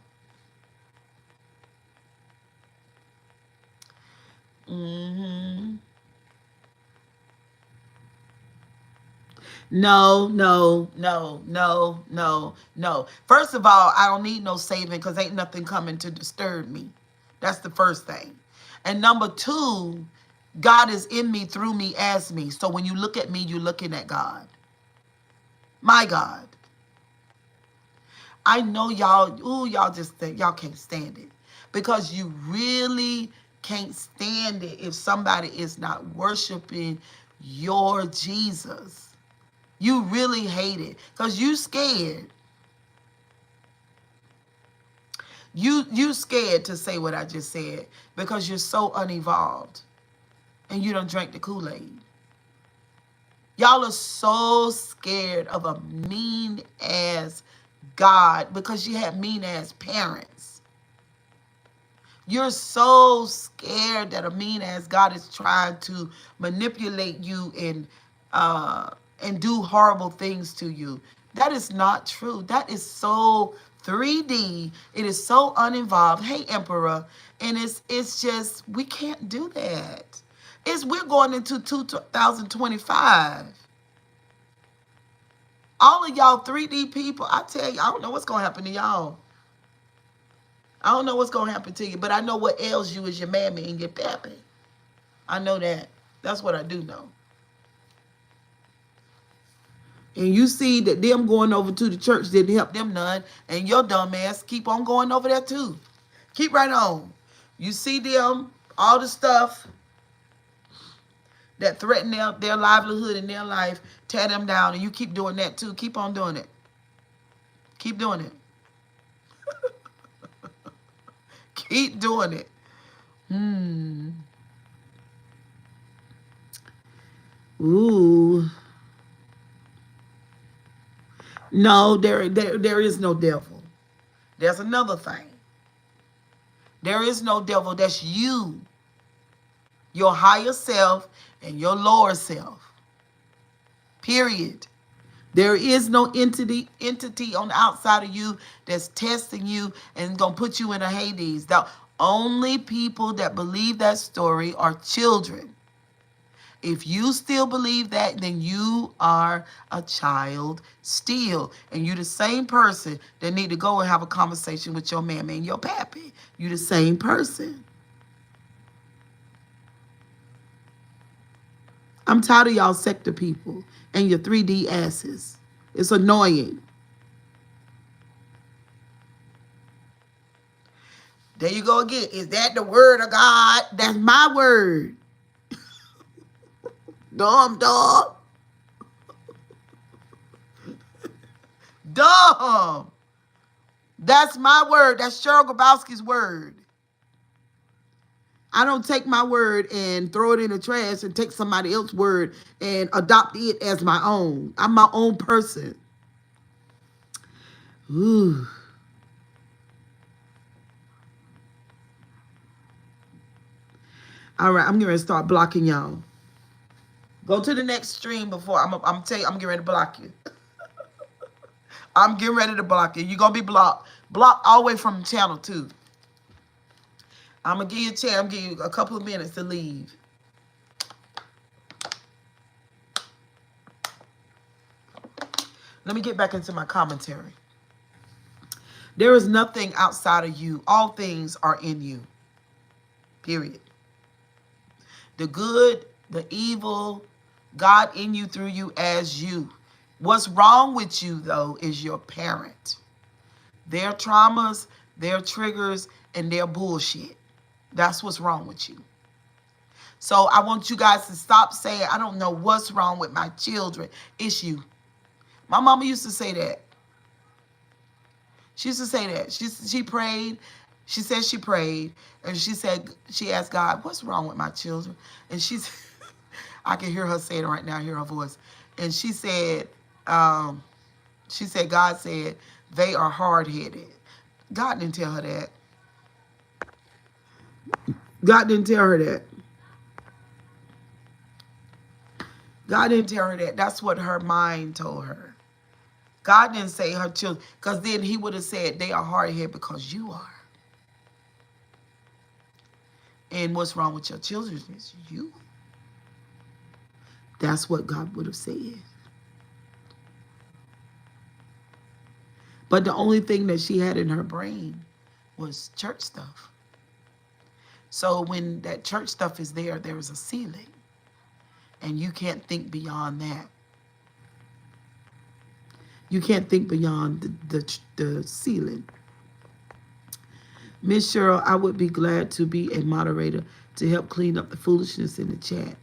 No, no, no, no, no, no. First of all, I don't need no saving because ain't nothing coming to disturb me. That's the first thing. And number two, God is in me, through me, as me. So when you look at me, you're looking at God. My God. I know y'all just think y'all can't stand it. Because you really can't stand it if somebody is not worshiping your Jesus. You really hate it because you scared. You scared to say what I just said because you're so unevolved and you don't drink the Kool-Aid. Y'all are so scared of a mean-ass God because you have mean-ass parents. You're so scared that a mean-ass God is trying to manipulate you and do horrible things to you. That is not true. That is so 3D. It is so uninvolved. Hey, Emperor. And it's just, we can't do that. We're going into 2025. All of y'all 3D people, I tell you, I don't know what's going to happen to y'all. I don't know what's going to happen to you, but I know what ails you is your mammy and your pappy. I know that. That's what I do know. And you see that them going over to the church didn't help them none, and your dumb ass keep on going over there too. Keep right on. You see them, all the stuff that threaten their livelihood and their life, tear them down, and you keep doing that too. Keep on doing it. Keep doing it. Keep doing it. Ooh. No, there is no devil. There's another thing. There is no devil. That's you, your higher self, and your lower self. Period. There is no entity on the outside of you that's testing you and gonna put you in a Hades. The only people that believe that story are children. If you still believe that, then you are a child still. And you're the same person that need to go and have a conversation with your mammy and your pappy. You're the same person. I'm tired of y'all sector people and your 3D asses. It's annoying. There you go again. Is that the word of God? That's my word. Dumb dog. Dumb. That's my word. That's Cheryl Grabowski's word. I don't take my word and throw it in the trash and take somebody else's word and adopt it as my own. I'm my own person. Ooh. All right, I'm going to start blocking y'all. Go to the next stream before I'm tell you, I'm getting ready to block you. I'm getting ready to block you. You're going to be blocked. Blocked all the way from the channel, too. I'm going to give you a chance. I'm going to give you a couple of minutes to leave. Let me get back into my commentary. There is nothing outside of you. All things are in you. Period. The good, the evil, God in you, through you, as you. What's wrong with you, though, is your parent. Their traumas, their triggers, and their bullshit. That's what's wrong with you. So I want you guys to stop saying, I don't know what's wrong with my children. It's you. My mama used to say that. She used to say that. She prayed. She said she prayed. And she asked God, what's wrong with my children? And I can hear her saying it right now, hear her voice. And she said, God said, they are hard-headed. God didn't tell her that. God didn't tell her that. God didn't tell her that. That's what her mind told her. God didn't say her children, because then he would have said they are hard-headed because you are. And what's wrong with your children is you. That's what God would have said. But the only thing that she had in her brain was church stuff. So when that church stuff is there, there is a ceiling. And you can't think beyond that. You can't think beyond the ceiling. Miss Cheryl, I would be glad to be a moderator to help clean up the foolishness in the chat.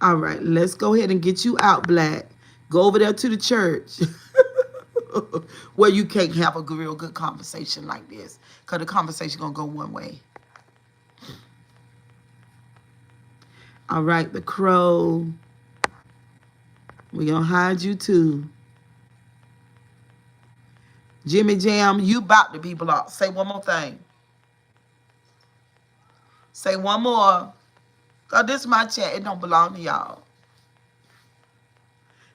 All right, let's go ahead and get you out, Black. Go over there to the church where you can't have a real good conversation like this, because the conversation going to go one way. All right, the crow. We're going to hide you too. Jimmy Jam, you about to be blocked. Say one more thing. Say one more. Because this is my chat. It don't belong to y'all.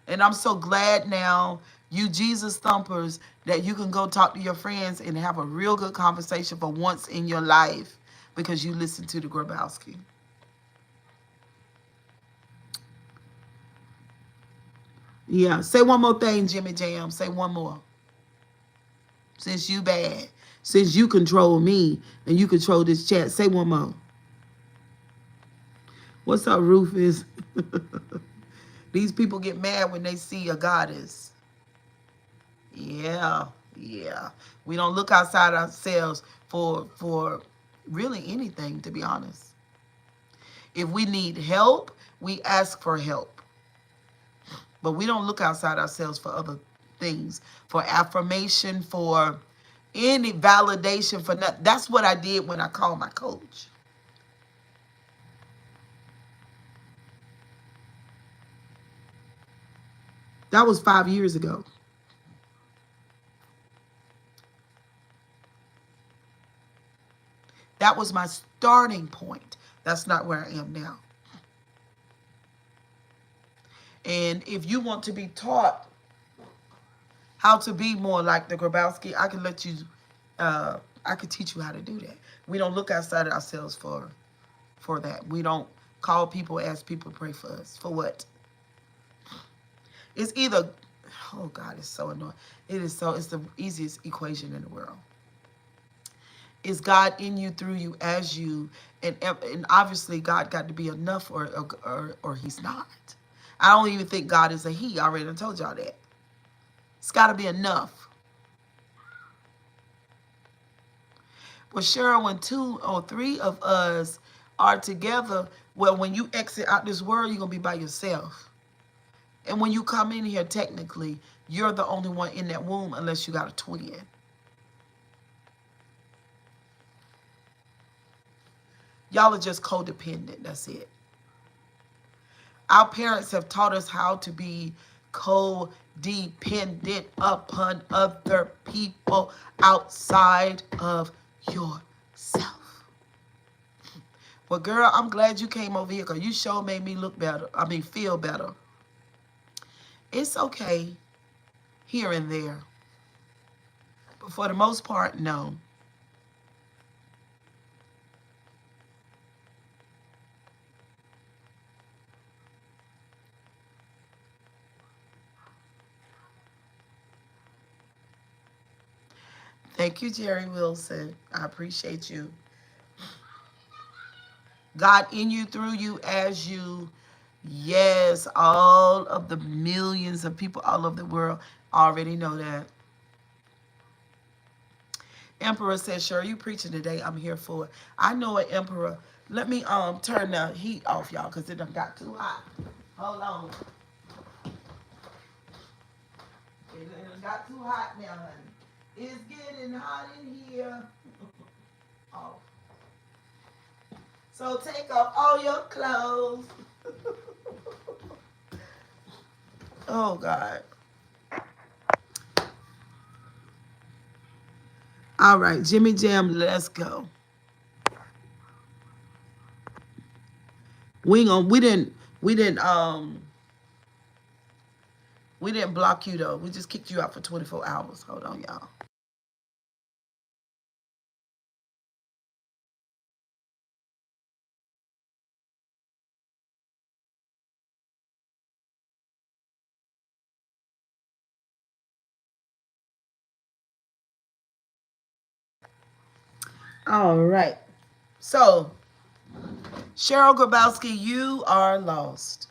And I'm so glad now, you Jesus thumpers, that you can go talk to your friends and have a real good conversation for once in your life because you listen to the Grabowski. Yeah, say one more thing, Jimmy Jam. Say one more. Since you bad. Since you control me and you control this chat, say one more. What's up, Rufus? These people get mad when they see a goddess. Yeah, Yeah. We don't look outside ourselves for really anything, to be honest. If we need help, we ask for help. But we don't look outside ourselves for other things, for affirmation, for any validation, for nothing. That's what I did when I called my coach. That was 5 years ago. That was my starting point. That's not where I am now. And if you want to be taught how to be more like the Grabowski, I can let you, I can teach you how to do that. We don't look outside ourselves for that. We don't call people, ask people to pray for us. For what? It's either, oh God, it's so annoying. It's the easiest equation in the world. Is God in you, through you, as you, and obviously God got to be enough, or He's not. I don't even think God is a He. I already told y'all that. It's got to be enough. Well, Cheryl, when 2 or 3 of us are together, well, when you exit out this world, you're gonna be by yourself. And when you come in here, technically, you're the only one in that womb unless you got a twin. Y'all are just codependent. That's it. Our parents have taught us how to be codependent upon other people outside of yourself. Well, girl, I'm glad you came over here because you sure made me look better. I mean, feel better. It's okay here and there. But for the most part, no. Thank you, Jerry Wilson. I appreciate you. God in you, through you, as you. Yes, all of the millions of people all over the world already know that. Emperor says, sure, you preaching today. I'm here for it. I know it, Emperor. Let me turn the heat off, y'all, because it done got too hot. Hold on. It done got too hot now, honey. It's getting hot in here. Off. So take off all your clothes. Oh, God. All right, Jimmy Jam, let's go. We didn't block you though. We just kicked you out for 24 hours. Hold on, y'all. All right. So, Cheryl Grabowski, you are lost.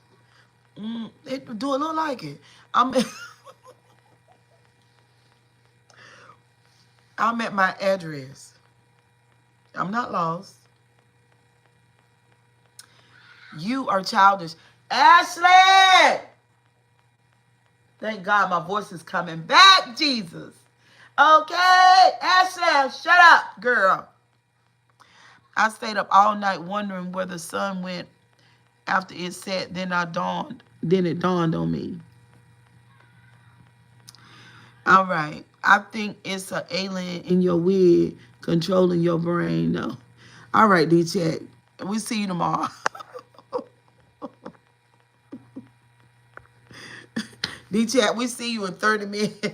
It do it look like it? I'm I'm at my address. I'm not lost. You are childish. Ashley! Thank God my voice is coming back, Jesus. Okay, Ashley, shut up, girl. I stayed up all night wondering where the sun went after it set. Then it dawned on me. All right. I think it's an alien in your wig controlling your brain, though. All right, D-Chat. We see you tomorrow. D-Chat, we see you in 30 minutes.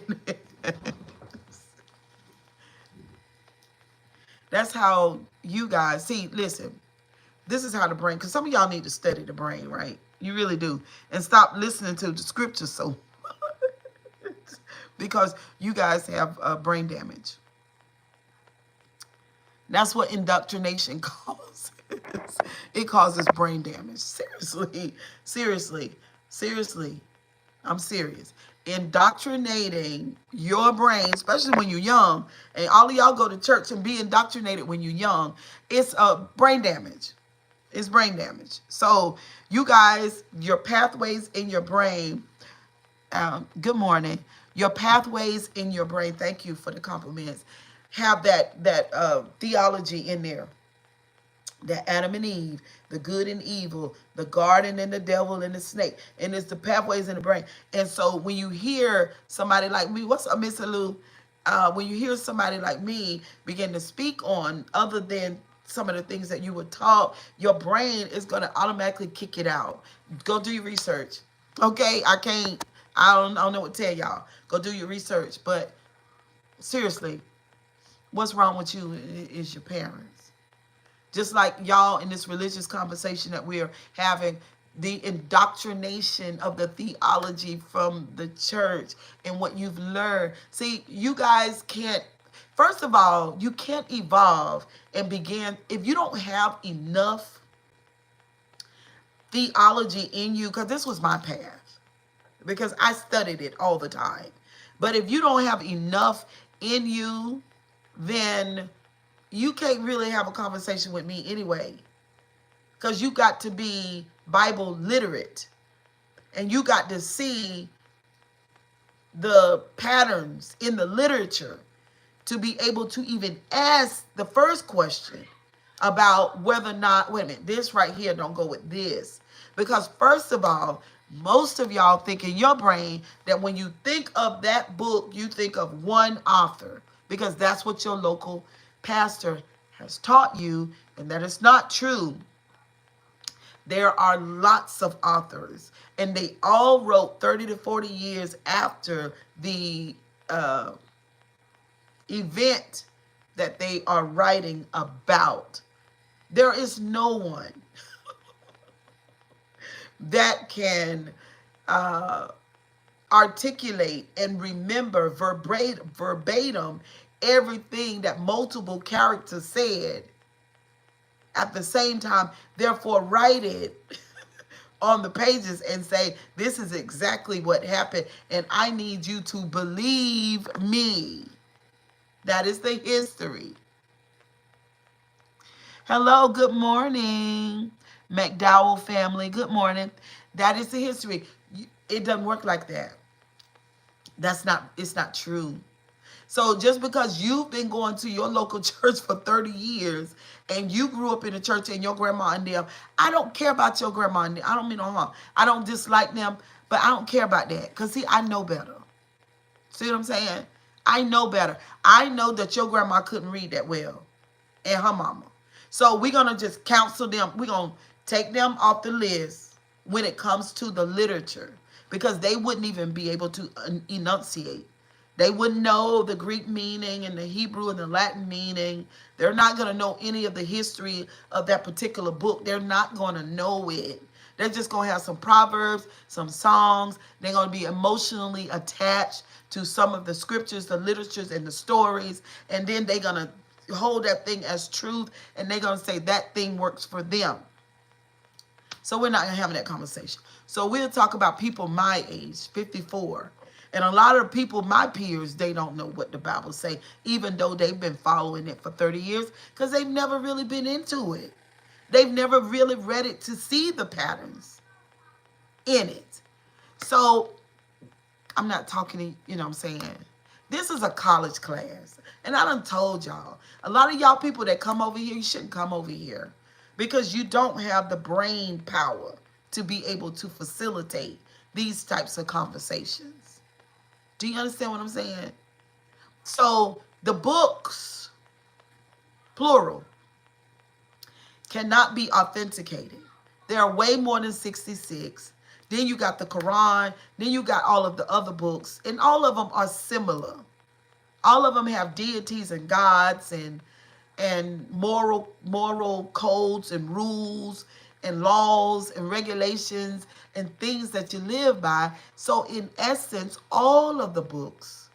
That's how you guys see. Listen, this is how the brain, because some of y'all need to study the brain, right? You really do. And stop listening to the scriptures so because you guys have brain damage. That's what indoctrination causes. It causes brain damage. Seriously, seriously, seriously. I'm serious. indoctrinating your brain, especially when you're young, and all of y'all go to church and be indoctrinated when you're young, it's brain damage. It's brain damage. So you guys, your pathways in your brain, good morning. Your pathways in your brain, thank you for the compliments, have that theology in there, that Adam and Eve, the good and evil, the garden and the devil and the snake, and it's the pathways in the brain. And so when you hear somebody like me, what's up, Miss Lou? When you hear somebody like me begin to speak on other than some of the things that you were taught, your brain is going to automatically kick it out. Go do your research. Okay, I don't know what to tell y'all. Go do your research. But seriously, what's wrong with you is your parents. Just like y'all in this religious conversation that we're having, the indoctrination of the theology from the church and what you've learned. See, you guys can't, first of all, you can't evolve and begin if you don't have enough theology in you, because this was my path, because I studied it all the time. But if you don't have enough in you, then you can't really have a conversation with me anyway, because you got to be Bible literate and you got to see the patterns in the literature to be able to even ask the first question about whether or not, wait a minute, this right here don't go with this. Because first of all, most of y'all think in your brain that when you think of that book, you think of one author, because that's what your local pastor has taught you, and that is not true. There are lots of authors, and they all wrote 30 to 40 years after the event that they are writing about. There is no one that can articulate and remember verbatim everything that multiple characters said at the same time, therefore write it on the pages and say, this is exactly what happened, and I need you to believe me. That is the history. Hello, good morning, McDowell family. Good morning. That is the history. It doesn't work like that. It's not true. So just because you've been going to your local church for 30 years and you grew up in a church and your grandma and them, I don't care about your grandma and them. I don't mean no harm. I don't dislike them, but I don't care about that. Because, see, I know better. See what I'm saying? I know better. I know that your grandma couldn't read that well, and her mama. So we're going to just counsel them. We're going to take them off the list when it comes to the literature, because they wouldn't even be able to enunciate. They wouldn't know the Greek meaning and the Hebrew and the Latin meaning. They're not going to know any of the history of that particular book. They're not going to know it. They're just going to have some proverbs, some songs. They're going to be emotionally attached to some of the scriptures, the literatures, and the stories. And then they're going to hold that thing as truth, and they're going to say that thing works for them. So we're not having that conversation. So we'll talk about people my age, 54. And a lot of people, my peers, they don't know what the Bible say, even though they've been following it for 30 years, because they've never really been into it. They've never really read it to see the patterns in it. So I'm not talking to, you know what I'm saying? This is a college class. And I done told y'all, a lot of y'all people that come over here, you shouldn't come over here, because you don't have the brain power to be able to facilitate these types of conversations. Do you understand what I'm saying? So the books, plural, cannot be authenticated. There are way more than 66. Then you got the Quran. Then you got all of the other books. And all of them are similar. All of them have deities and gods and moral codes and rules and laws and regulations and things that you live by. So in essence, all of the books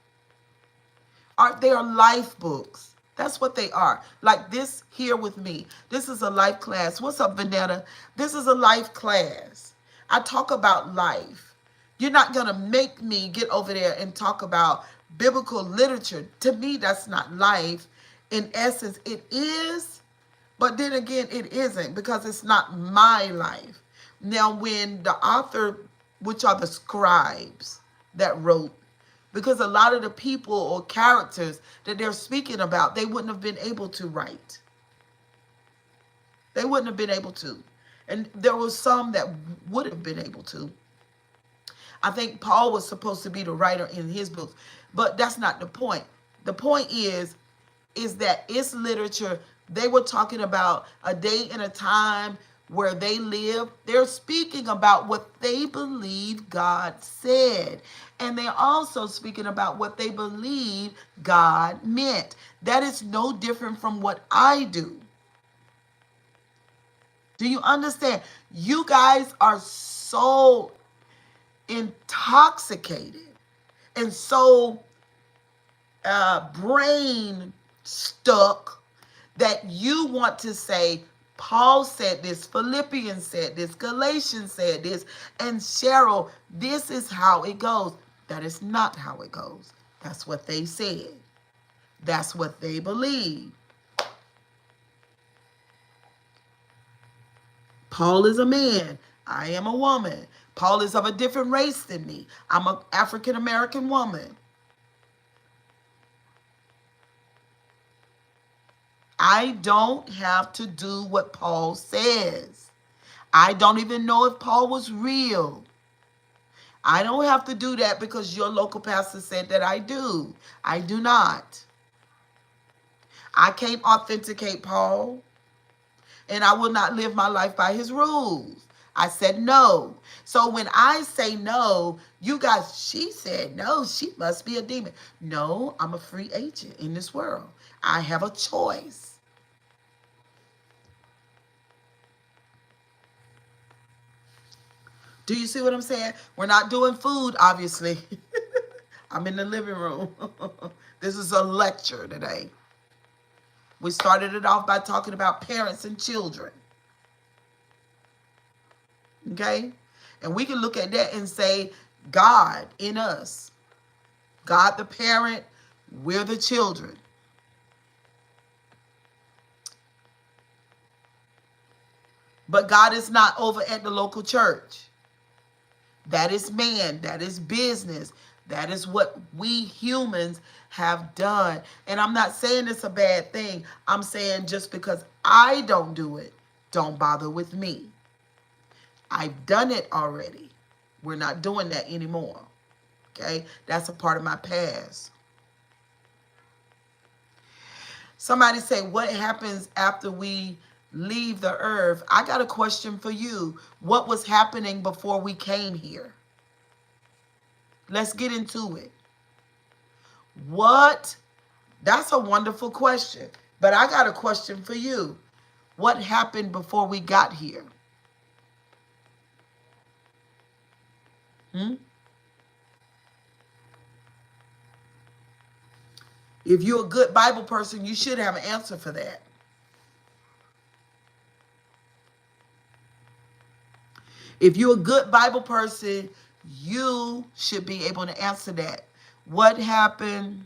they are life books. That's what they are. Like this here with me. This is a life class. What's up, Vanetta? This is a life class. I talk about life. You're not going to make me get over there and talk about biblical literature. To me, that's not life. In essence, it is, but then again, it isn't because it's not my life. Now, when the author, which are the scribes that wrote, because a lot of the people or characters that they're speaking about, they wouldn't have been able to write. They wouldn't have been able to. And there were some that would have been able to. I think Paul was supposed to be the writer in his books, but that's not the point. The point is that it's literature. They were talking about a day and a time where they live. They're speaking about what they believe God said. And they're also speaking about what they believe God meant. That is no different from what I do. Do you understand? You guys are so intoxicated and so brain stuck that you want to say, Paul said this, Philippians said this, Galatians said this, and Cheryl, this is how it goes. That is not how it goes. That's what they said. That's what they believe. Paul is a man. I am a woman. Paul is of a different race than me. I'm an African American woman. I don't have to do what Paul says. I don't even know if Paul was real. I don't have to do that because your local pastor said that I do. I do not. I can't authenticate Paul, and I will not live my life by his rules. I said no. So when I say no, you guys, she said no, she must be a demon. No, I'm a free agent in this world. I have a choice. Do you see what I'm saying? We're not doing food, obviously. I'm in the living room. This is a lecture today. We started it off by talking about parents and children. Okay? And we can look at that and say, God in us. God the parent, we're the children. But God is not over at the local church. That is man. That is business. That is what we humans have done. And I'm not saying it's a bad thing. I'm saying just because I don't do it, don't bother with me. I've done it already. We're not doing that anymore. Okay? That's a part of my past. Somebody say, what happens after we leave the earth? I got a question for you. What was happening before we came here? Let's get into it. What? That's a wonderful question. But I got a question for you. What happened before we got here? If you're a good Bible person, you should have an answer for that. If you're a good Bible person, you should be able to answer that. What happened?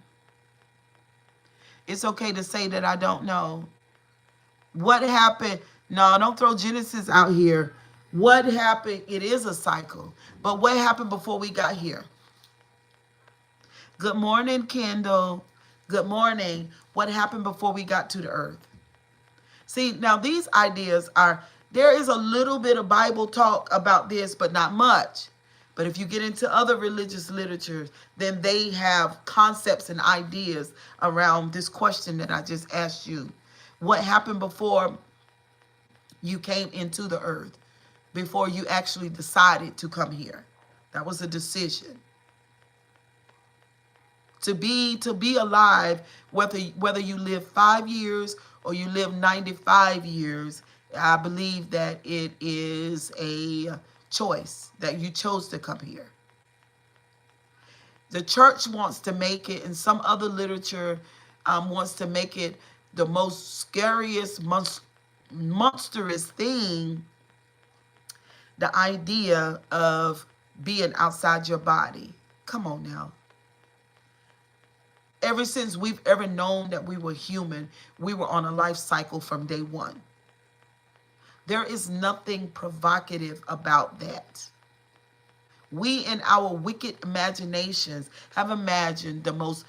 It's okay to say that I don't know. What happened? No, don't throw Genesis out here. What happened? It is a cycle. But what happened before we got here? Good morning, Kendall. Good morning. What happened before we got to the earth? See, now these ideas are, there is a little bit of Bible talk about this, but not much. But if you get into other religious literatures, then they have concepts and ideas around this question that I just asked you. What happened before you came into the earth? Before you actually decided to come here? That was a decision. To be alive, whether you live 5 years or you live 95 years, I believe that it is a choice that you chose to come here. The church wants to make it, and some other literature wants to make it the most scariest, monstrous thing, the idea of being outside your body. Come on now. Ever since we've ever known that we were human, we were on a life cycle from day one. There is nothing provocative about that. We, in our wicked imaginations, have imagined the most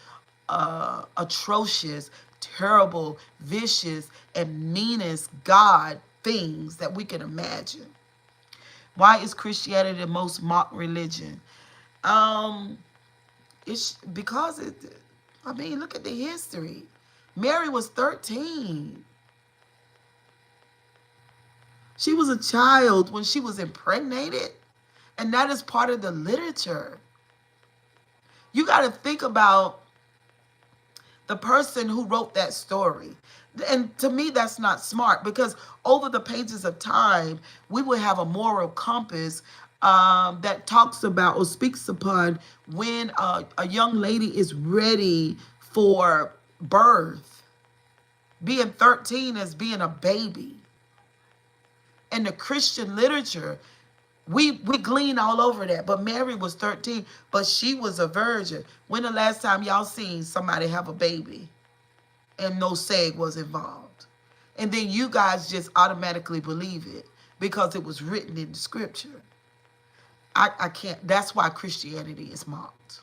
atrocious, terrible, vicious, and meanest God things that we can imagine. Why is Christianity the most mocked religion? Um, it's because it. I mean, look at the history. Mary was 13. She was a child when she was impregnated, and that is part of the literature. You got to think about the person who wrote that story. And to me, that's not smart, because over the pages of time, we will have a moral compass that talks about or speaks upon when a young lady is ready for birth. Being 13 is being a baby. And the Christian literature, we glean all over that. But Mary was 13, but she was a virgin. When the last time y'all seen somebody have a baby and no seg was involved? And then you guys just automatically believe it because it was written in the scripture. I can't. That's why Christianity is mocked.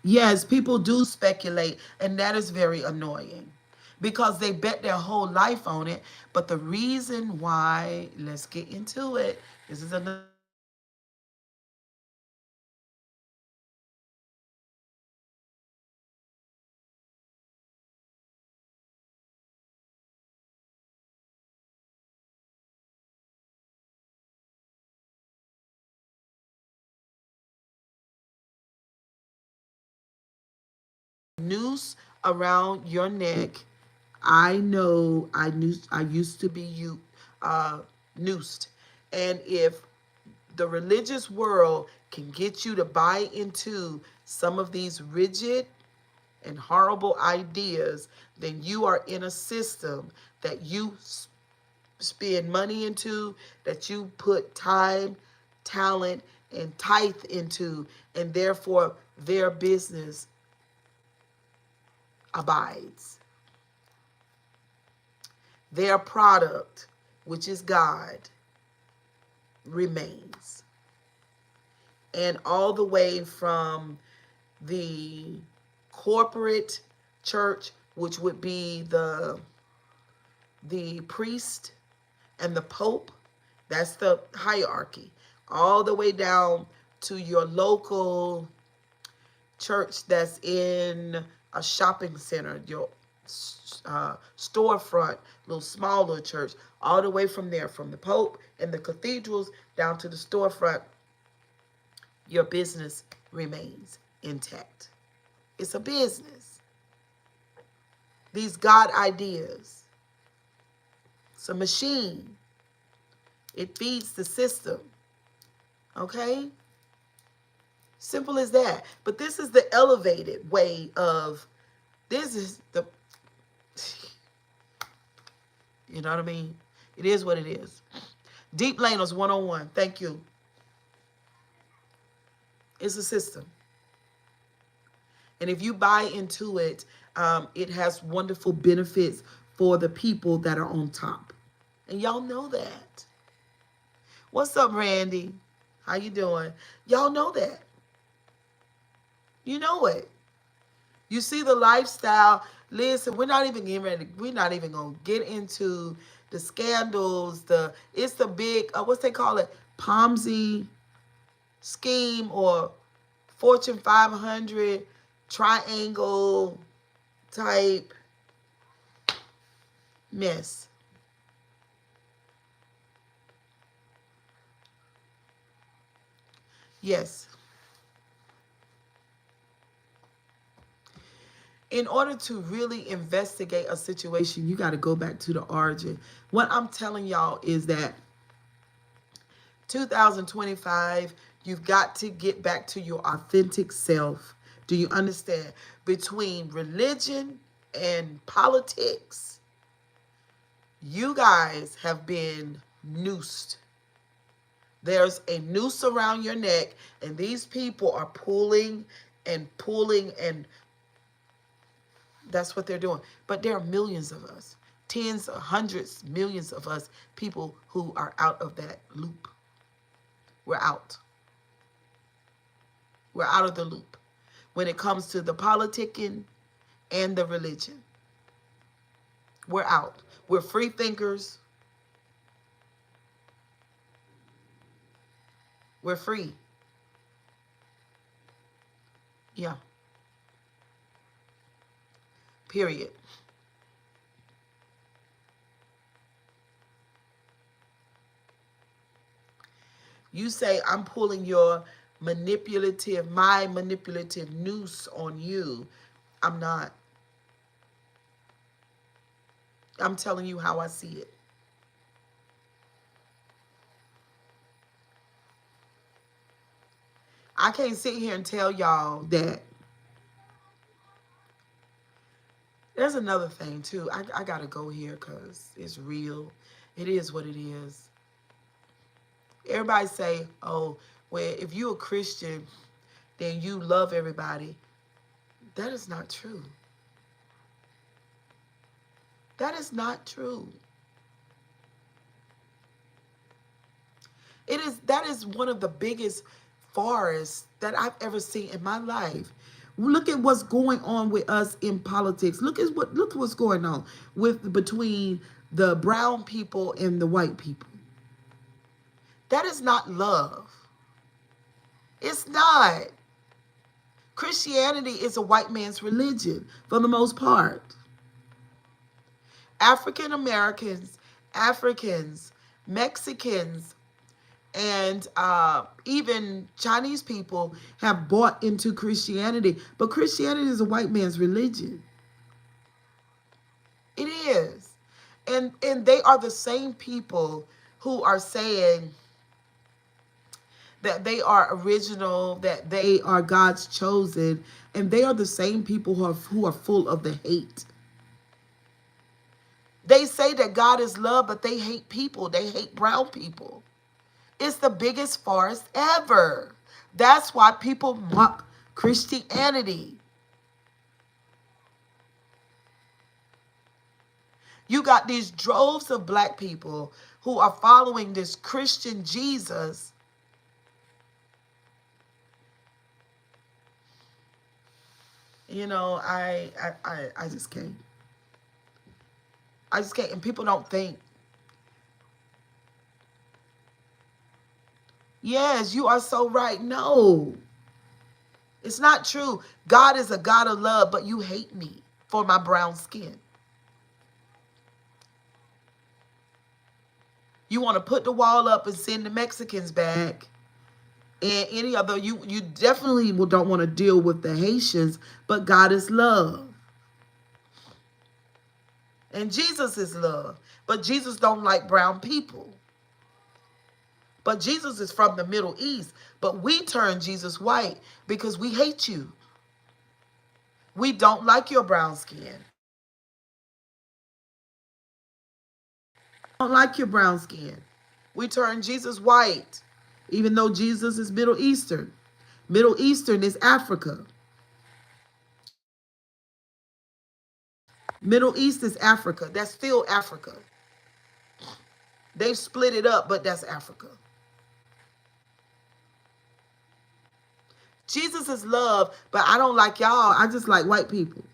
Yes, people do speculate, and that is very annoying because they bet their whole life on it. But the reason why, let's get into it. This is another noose around your neck. I know I used to be uh, noosed, and if the religious world can get you to buy into some of these rigid and horrible ideas, then you are in a system that you spend money into, that you put time, talent, and tithe into, and therefore their business abides. Their product, which is God, remains. And all the way from the corporate church, which would be the priest and the pope, that's the hierarchy, all the way down to your local church that's in a shopping center, your storefront, little smaller church, all the way from there, from the pope and the cathedrals down to the storefront, your business remains intact. It's a business. These God ideas, it's a machine. It feeds the system. Okay? Simple as that. But this is the elevated way of, this is the, you know what I mean? It is what it is. Deep Laners 101. Thank you. It's a system. And if you buy into it, it has wonderful benefits for the people that are on top. And y'all know that. What's up, Randy? How you doing? Y'all know that. You know it. You see the lifestyle. Listen, we're not even getting ready. We're not even gonna get into the scandals. It's the big what's they call it, Ponzi scheme or Fortune 500 triangle type mess. Yes. In order to really investigate a situation, you got to go back to the origin. What I'm telling y'all is that 2025, you've got to get back to your authentic self. Do you understand? Between religion and politics, You guys have been noosed. There's a noose around your neck, and these people are pulling, and that's what they're doing. But there are millions of us, tens, hundreds, millions of us, people who are out of that loop. We're out. We're out of the loop when it comes to the politicking and the religion. We're out. We're free thinkers. We're free. Yeah. Period. You say, I'm pulling my manipulative noose on you. I'm not. I'm telling you how I see it. I can't sit here and tell y'all that. There's another thing too. I gotta go here because it's real. It is what it is. Everybody say, oh, well, if you're a Christian, then you love everybody. That is not true. That is not true. That is one of the biggest forests that I've ever seen in my life. Look at what's going on with us in politics. Look what's going on with between the brown people and the white people. That is not love. It's not. Christianity is a white man's religion for the most part. African Americans, Africans, Mexicans, and even Chinese people have bought into Christianity. But Christianity is a white man's religion. It is. And they are the same people who are saying that they are original, that they are God's chosen, and they are the same people who are full of the hate. They say that God is love, but they hate people. They hate brown people. It's the biggest farce ever. That's why people mock Christianity. You got these droves of black people who are following this Christian Jesus. You know, I just can't. I just can't. And people don't think, yes, you are so right. No, it's not true. God is a God of love, but you hate me for my brown skin. You want to put the wall up and send the Mexicans back. And any other, you definitely don't want to deal with the Haitians, but God is love. And Jesus is love. But Jesus don't like brown people. But Jesus is from the Middle East. But we turn Jesus white because we hate you. We don't like your brown skin. Don't like your brown skin. We turn Jesus white, even though Jesus is Middle Eastern. Middle Eastern is Africa. Middle East is Africa. That's still Africa. They've split it up, but that's Africa. Jesus is love, but I don't like y'all. I just like white people.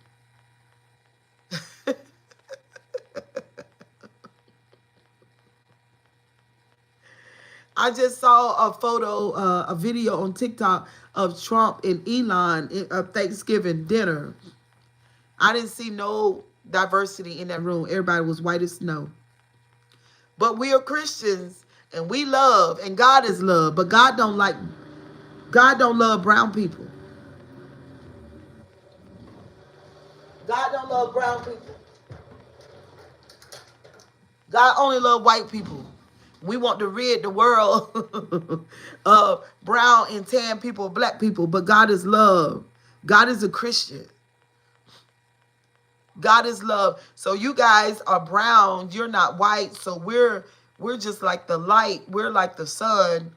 I just saw a photo, a video on TikTok of Trump and Elon at Thanksgiving dinner. I didn't see no diversity in that room. Everybody was white as snow. But we are Christians and we love, and God is love, but God don't love brown people. God don't love brown people. God only love white people. We want to rid the world of brown and tan people, black people, but God is love. God is a Christian. God is love. So you guys are brown, you're not white. So we're just like the light. We're like the sun.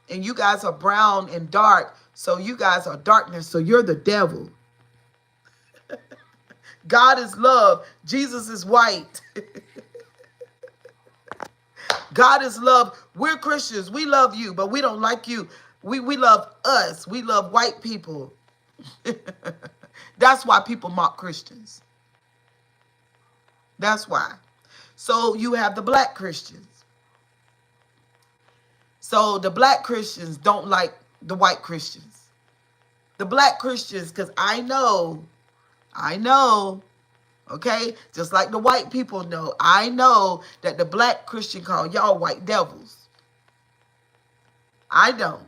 And you guys are brown and dark. So you guys are darkness. So you're the devil. God is love. Jesus is white. God is love. We're Christians. We love you, but we don't like you. We love us. We love white people. That's why people mock Christians. That's why. So you have the black Christians. So the black Christians don't like the white Christians. The black Christians, because I know, okay, just like the white people know, I know that the black Christian call y'all white devils. I don't.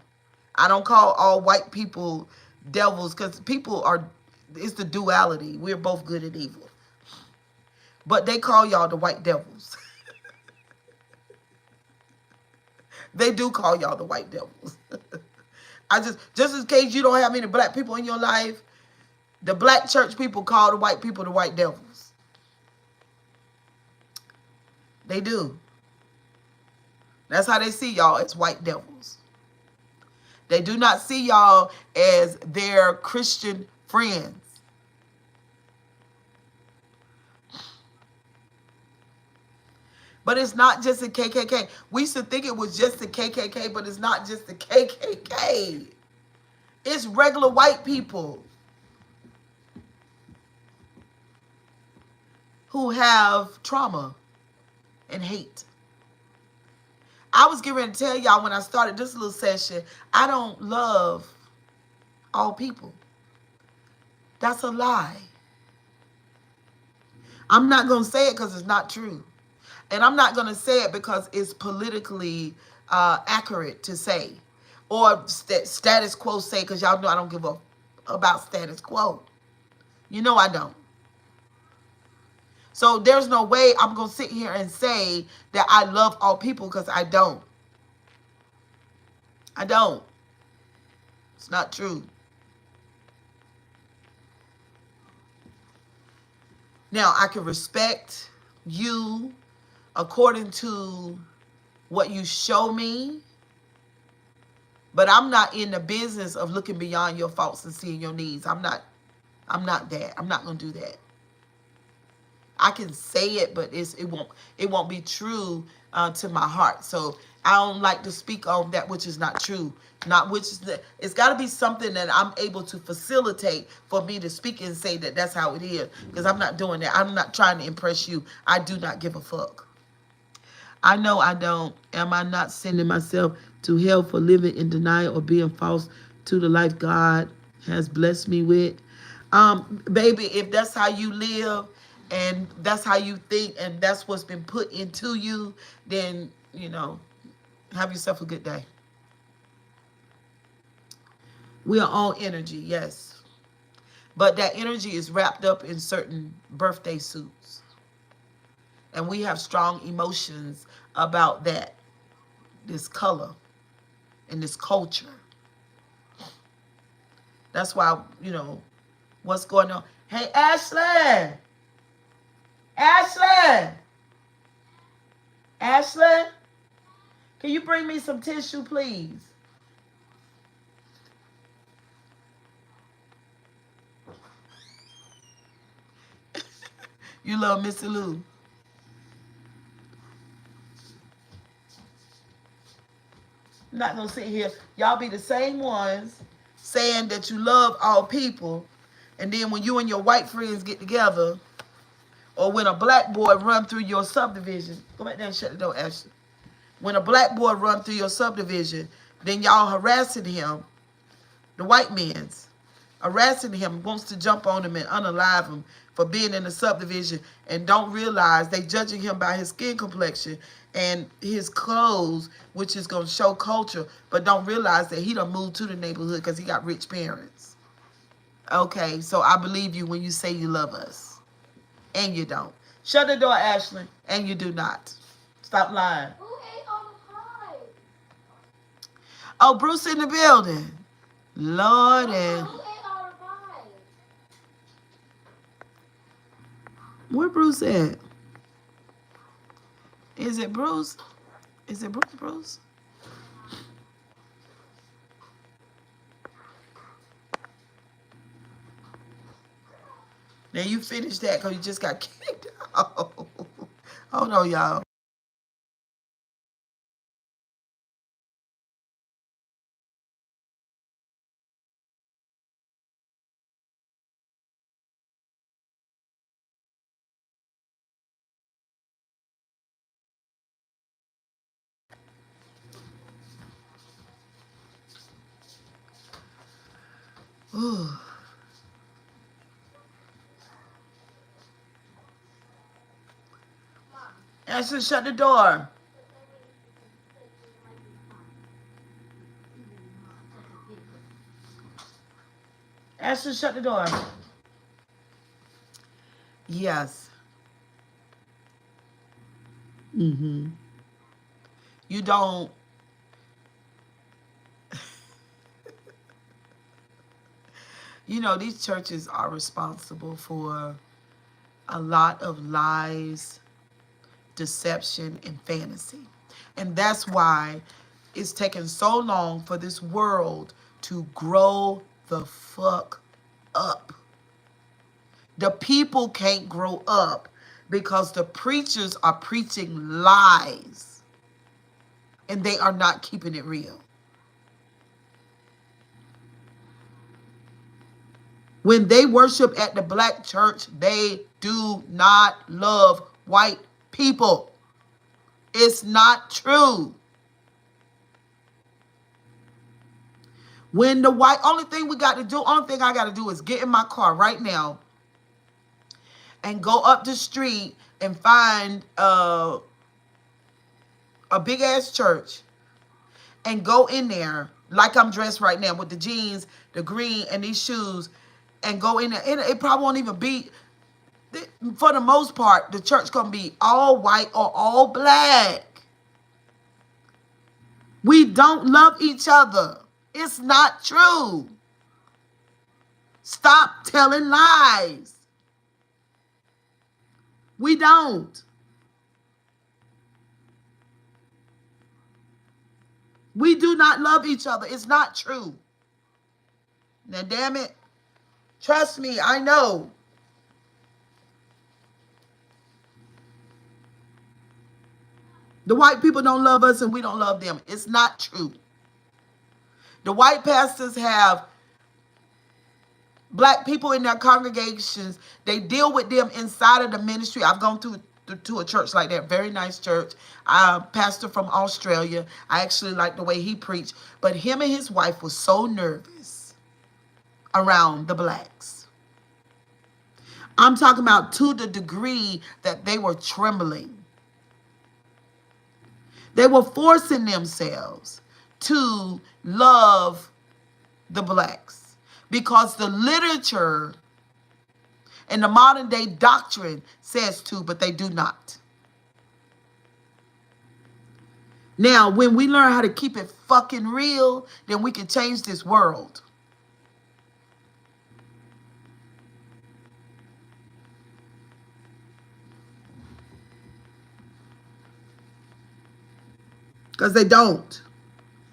I don't call all white people devils because people are, it's the duality. We're both good and evil. But they call y'all the white devils. They do call y'all the white devils. I just in case you don't have any black people in your life, the black church people call the white people the white devils. They do. That's how they see y'all, as white devils. They do not see y'all as their Christian friends. But it's not just the KKK. We used to think it was just the KKK, but it's not just the KKK. It's regular white people who have trauma and hate. I was getting ready to tell y'all when I started this little session, I don't love all people. That's a lie. I'm not going to say it because it's not true. And I'm not going to say it because it's politically accurate to say. Or status quo say, because y'all know I don't give a about status quo. You know I don't. So there's no way I'm going to sit here and say that I love all people because I don't. I don't. It's not true. Now, I can respect you according to what you show me, but I'm not in the business of looking beyond your faults and seeing your needs. I'm not that. I'm not going to do that. I can say it, but it won't be true to my heart. So I don't like to speak on that which is not true. It's got to be something that I'm able to facilitate for me to speak and say that that's how it is. Because I'm not doing that. I'm not trying to impress you. I do not give a fuck. I know I don't. Am I not sending myself to hell for living in denial or being false to the life God has blessed me with? Baby, if that's how you live and that's how you think and that's what's been put into you, then, have yourself a good day. We are all energy, yes. But that energy is wrapped up in certain birthday suits. And we have strong emotions about that, this color and this culture. That's why, what's going on. Hey, Ashley! Ashley! Ashley? Can you bring me some tissue, please? You love Missy Lou. I'm not going to sit here. Y'all be the same ones saying that you love all people. And then when you and your white friends get together, or when a black boy run through your subdivision, go back there and shut the door, Ashley. When a black boy run through your subdivision, then y'all harassing him, the white man's harassing him, wants to jump on him and unalive him for being in the subdivision, and don't realize they judging him by his skin complexion and his clothes, which is going to show culture, but don't realize that he done moved to the neighborhood because he got rich parents. Okay, so I believe you when you say you love us. And you don't. Shut the door, Ashley. And you do not. Stop lying. Who ate all the pie? Oh, Bruce in the building. Lord. Who ate all the pie? Where Bruce at? Is it Bruce? Is it Bruce? Bruce? Now you finished that because you just got kicked out. Hold on, y'all. Ooh. Ashley, shut the door. Ashley, shut the door. Yes. Mm-hmm. You don't. You know, these churches are responsible for a lot of lies, deception, and fantasy. And that's why it's taken so long for this world to grow the fuck up. The people can't grow up because the preachers are preaching lies and they are not keeping it real. When they worship at the black church, they do not love white people. It's not true. When the white, only thing I got to do is get in my car right now and go up the street and find a big ass church and go in there like I'm dressed right now with the jeans, the green, and these shoes, and go in there. It probably won't even be, for the most part, the church gonna be all white or all black. We don't love each other. It's not true. Stop telling lies. We don't. We do not love each other. It's not true. Now, damn it. Trust me, I know. The white people don't love us and we don't love them. It's not true. The white pastors have black people in their congregations. They deal with them inside of the ministry. I've gone to a church like that, very nice church. Pastor from Australia. I actually like the way he preached. But him and his wife was so nervous around the blacks. I'm talking about to the degree that they were trembling. They were forcing themselves to love the blacks because the literature and the modern day doctrine says to, but they do not. Now, when we learn how to keep it fucking real, then we can change this world. Because they don't.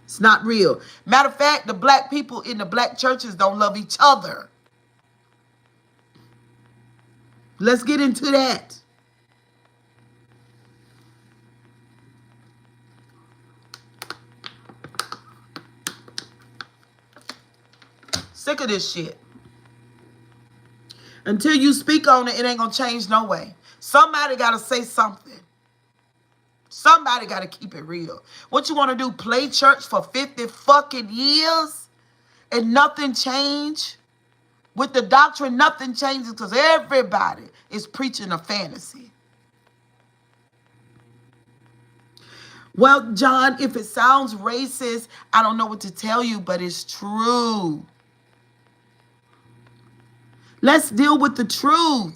It's not real. Matter of fact, the black people in the black churches don't love each other. Let's get into that. Sick of this shit. Until you speak on it, it ain't gonna change no way. Somebody gotta say something. Somebody gotta keep it real. What you wanna do, play church for 50 fucking years and nothing change? With the doctrine, nothing changes because everybody is preaching a fantasy. Well, John, if it sounds racist, I don't know what to tell you, but it's true. Let's deal with the truth.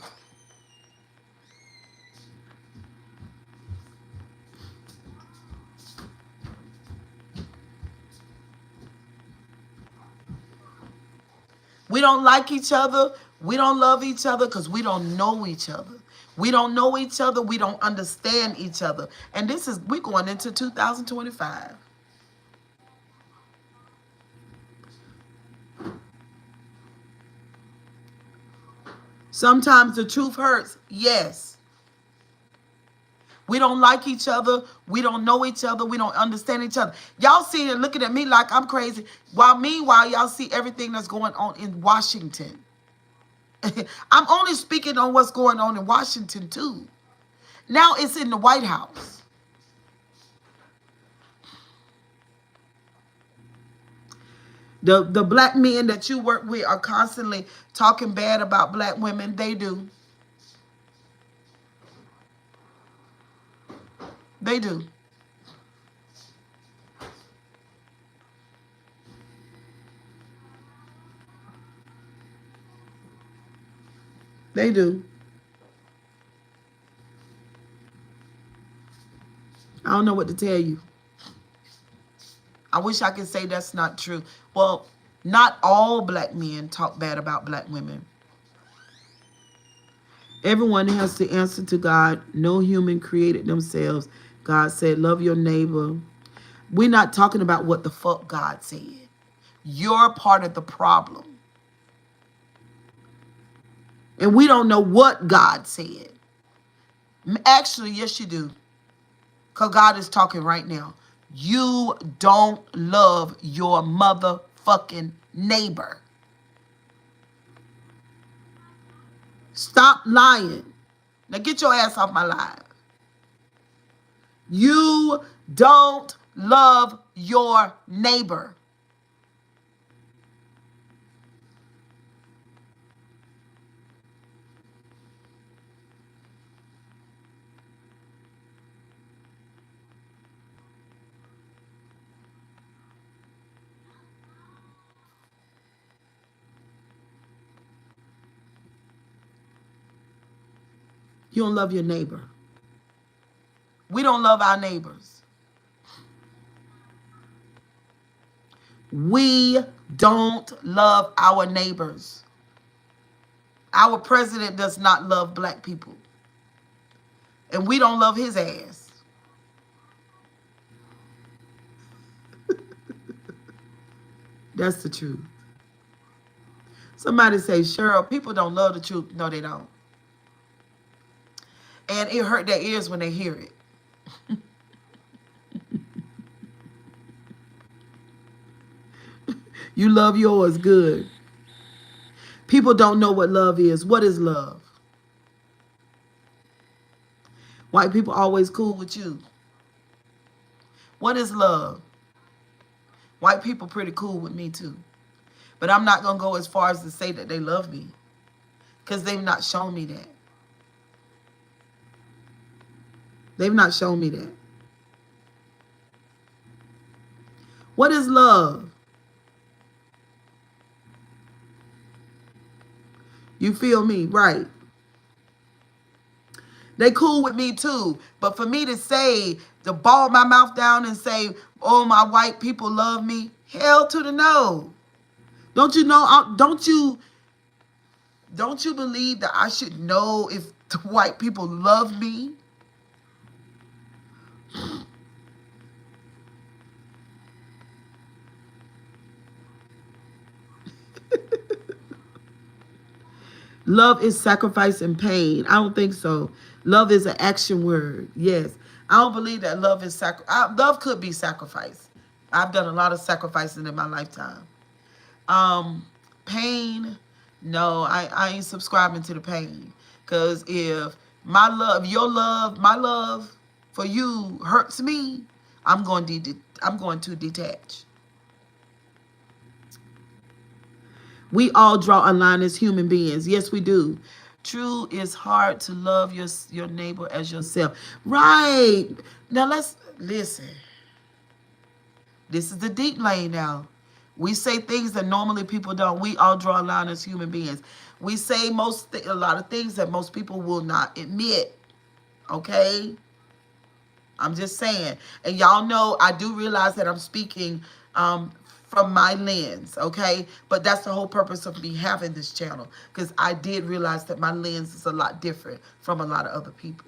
We don't like each other. We don't love each other because we don't know each other. We don't know each other. We don't understand each other. And we're going into 2025. Sometimes the truth hurts. Yes. We don't like each other. We don't know each other. We don't understand each other. Y'all see it looking at me like I'm crazy. While meanwhile, y'all see everything that's going on in Washington. I'm only speaking on what's going on in Washington too. Now it's in the White House. The black men that you work with are constantly talking bad about black women. They do. They do. They do. I don't know what to tell you. I wish I could say that's not true. Well, not all black men talk bad about black women. Everyone has to answer to God. No human created themselves. God said, love your neighbor. We're not talking about what the fuck God said. You're part of the problem. And we don't know what God said. Actually, yes, you do. Because God is talking right now. You don't love your motherfucking neighbor. Stop lying. Now get your ass off my live. You don't love your neighbor. You don't love your neighbor. We don't love our neighbors. We don't love our neighbors. Our president does not love black people. And we don't love his ass. That's the truth. Somebody say, Cheryl, people don't love the truth. No, they don't. And it hurt their ears when they hear it. You love yours, good. People don't know what love is. What is love? White people always cool with you. What is love? White people pretty cool with me too. But I'm not going to go as far as to say that they love me. Because they've not shown me that. They've not shown me that. What is love? You feel me? Right. They cool with me too. But for me to say, to ball my mouth down and say, oh, my white people love me, hell to the no. Don't you know, don't you believe that I should know if the white people love me? Love is sacrifice and pain. I don't think so. Love is an action word. Yes. I don't believe that love is love could be sacrifice. I've done a lot of sacrificing in my lifetime. Pain, no, I ain't subscribing to the pain. Because if my love for you hurts me, I'm going to detach. We all draw a line as human beings. Yes, we do. True, it's hard to love your neighbor as yourself. Right. Now let's listen. This is the deep lane now. We say things that normally people don't. We all draw a line as human beings. We say a lot of things that most people will not admit. Okay? I'm just saying. And y'all know I do realize that I'm speaking from my lens, okay? But that's the whole purpose of me having this channel, because I did realize that my lens is a lot different from a lot of other people.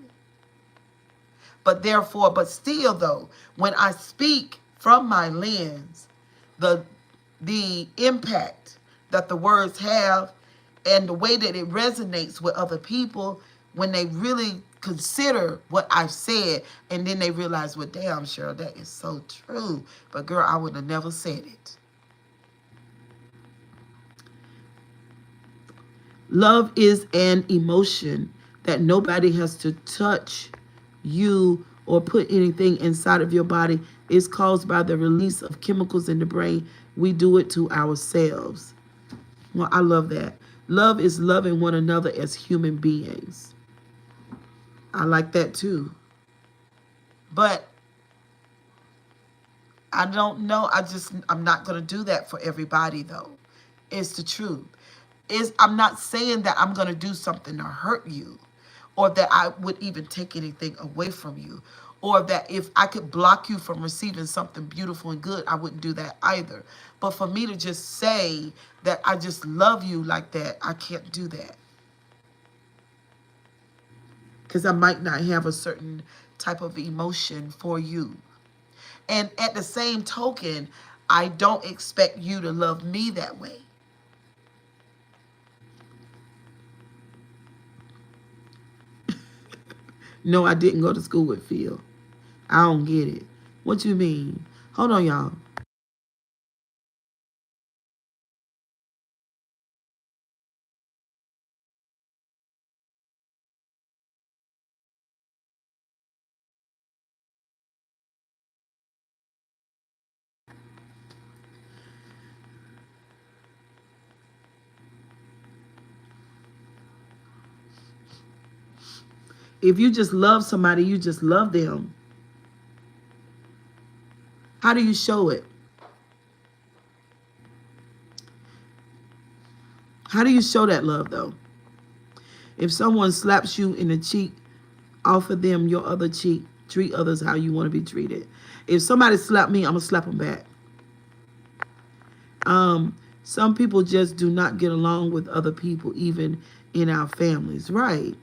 But still though, when I speak from my lens, the impact that the words have and the way that it resonates with other people when they really consider what I've said, and then they realize, well, damn, Cheryl, that is so true. But girl, I would have never said it. Love is an emotion that nobody has to touch you or put anything inside of your body. It's caused by the release of chemicals in the brain. We do it to ourselves. Well, I love that. Love is loving one another as human beings. I like that too. But I don't know. I'm not going to do that for everybody though. It's the truth. I'm not saying that I'm going to do something to hurt you, or that I would even take anything away from you, or that if I could block you from receiving something beautiful and good, I wouldn't do that either. But for me to just say that I just love you like that, I can't do that. Because I might not have a certain type of emotion for you. And at the same token, I don't expect you to love me that way. No, I didn't go to school with Phil. I don't get it. What you mean? Hold on, y'all. If you just love somebody, you just love them. How do you show it? How do you show that love, though? If someone slaps you in the cheek, offer them your other cheek. Treat others how you want to be treated. If somebody slap me, I'm going to slap them back. Some people just do not get along with other people, even in our families. Right.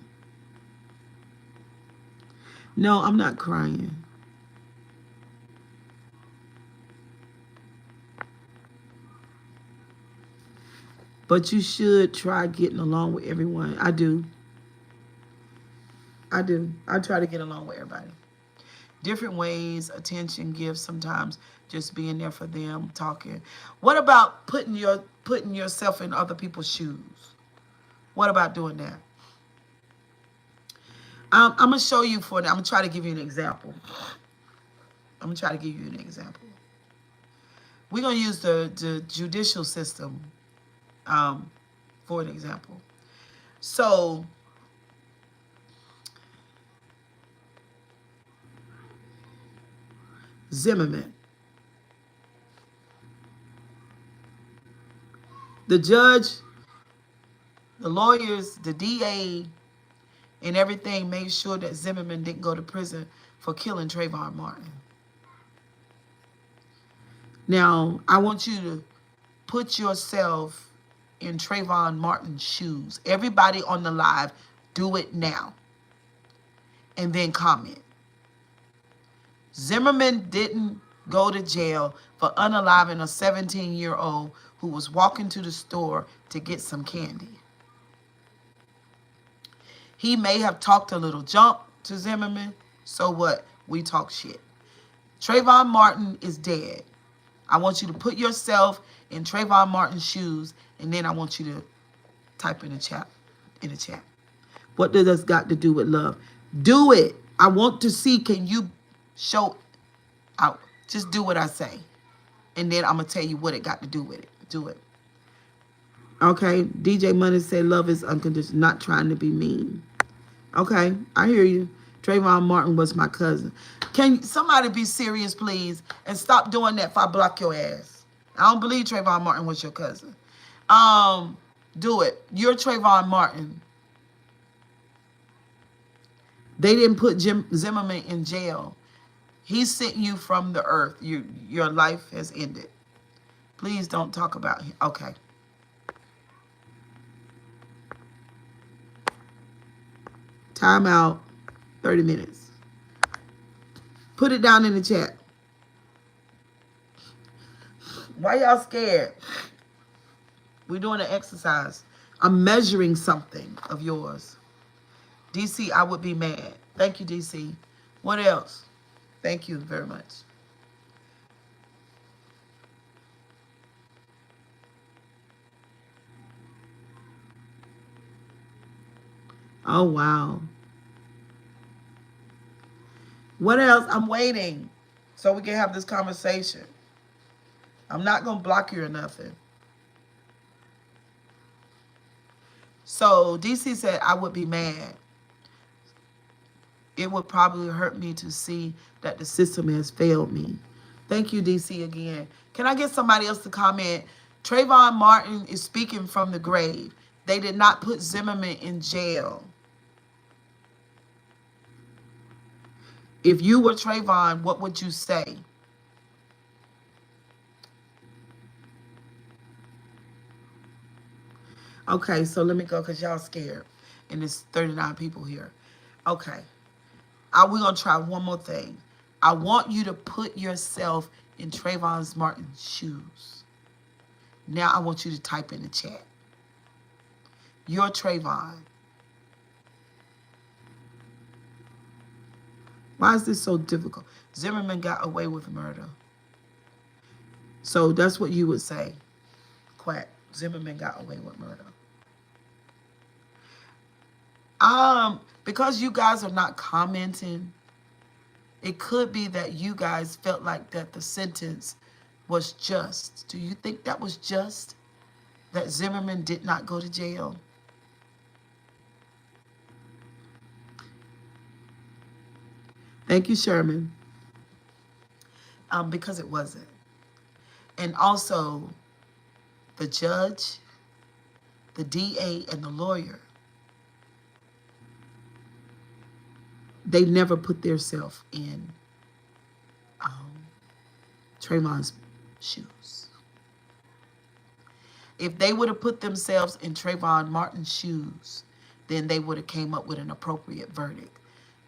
No, I'm not crying. But you should try getting along with everyone. I do. I do. I try to get along with everybody. Different ways, attention, gifts, sometimes just being there for them, talking. What about putting yourself in other people's shoes? What about doing that? I'm going to show you I'm going to try to give you an example. I'm going to try to give you an example. We're going to use the judicial system for an example. So, Zimmerman. The judge, the lawyers, the DA, and everything made sure that Zimmerman didn't go to prison for killing Trayvon Martin. Now, I want you to put yourself in Trayvon Martin's shoes. Everybody on the live, do it now. And then comment. Zimmerman didn't go to jail for unaliving a 17-year-old who was walking to the store to get some candy. He may have talked a little junk to Zimmerman. So what? We talk shit. Trayvon Martin is dead. I want you to put yourself in Trayvon Martin's shoes, and then I want you to type in the chat. What does this got to do with love? Do it. I want to see, can you show out? Just do what I say. And then I'm going to tell you what it got to do with it. Do it. Okay. DJ Money said love is unconditional, not trying to be mean. Okay. I hear you. Trayvon Martin was my cousin. Can somebody be serious, please, and stop doing that if I block your ass? I don't believe Trayvon Martin was your cousin. Do it. You're Trayvon Martin. They didn't put Zimmerman in jail. He sent you from the earth. Your life has ended. Please don't talk about him. Okay. Time out. 30 minutes. Put it down in the chat. Why y'all scared? We're doing an exercise. I'm measuring something of yours. DC, I would be mad. Thank you, DC. What else? Thank you very much. Oh, wow. What else? I'm waiting so we can have this conversation. I'm not going to block you or nothing. So DC said I would be mad. It would probably hurt me to see that the system has failed me. Thank you, DC, again. Can I get somebody else to comment? Trayvon Martin is speaking from the grave. They did not put Zimmerman in jail. If you were Trayvon, what would you say? Okay, so let me go because y'all scared. And there's 39 people here. Okay. We're going to try one more thing. I want you to put yourself in Trayvon Martin's shoes. Now I want you to type in the chat. You're Trayvon. Why is this so difficult? Zimmerman got away with murder. So that's what you would say. Quack. Zimmerman got away with murder. Because you guys are not commenting, it could be that you guys felt like that the sentence was just. Do you think that was just? That Zimmerman did not go to jail? Thank you, Sherman. Because it wasn't. And also, the judge, the DA, and the lawyer, they never put themselves in Trayvon's shoes. If they would have put themselves in Trayvon Martin's shoes, then they would have came up with an appropriate verdict.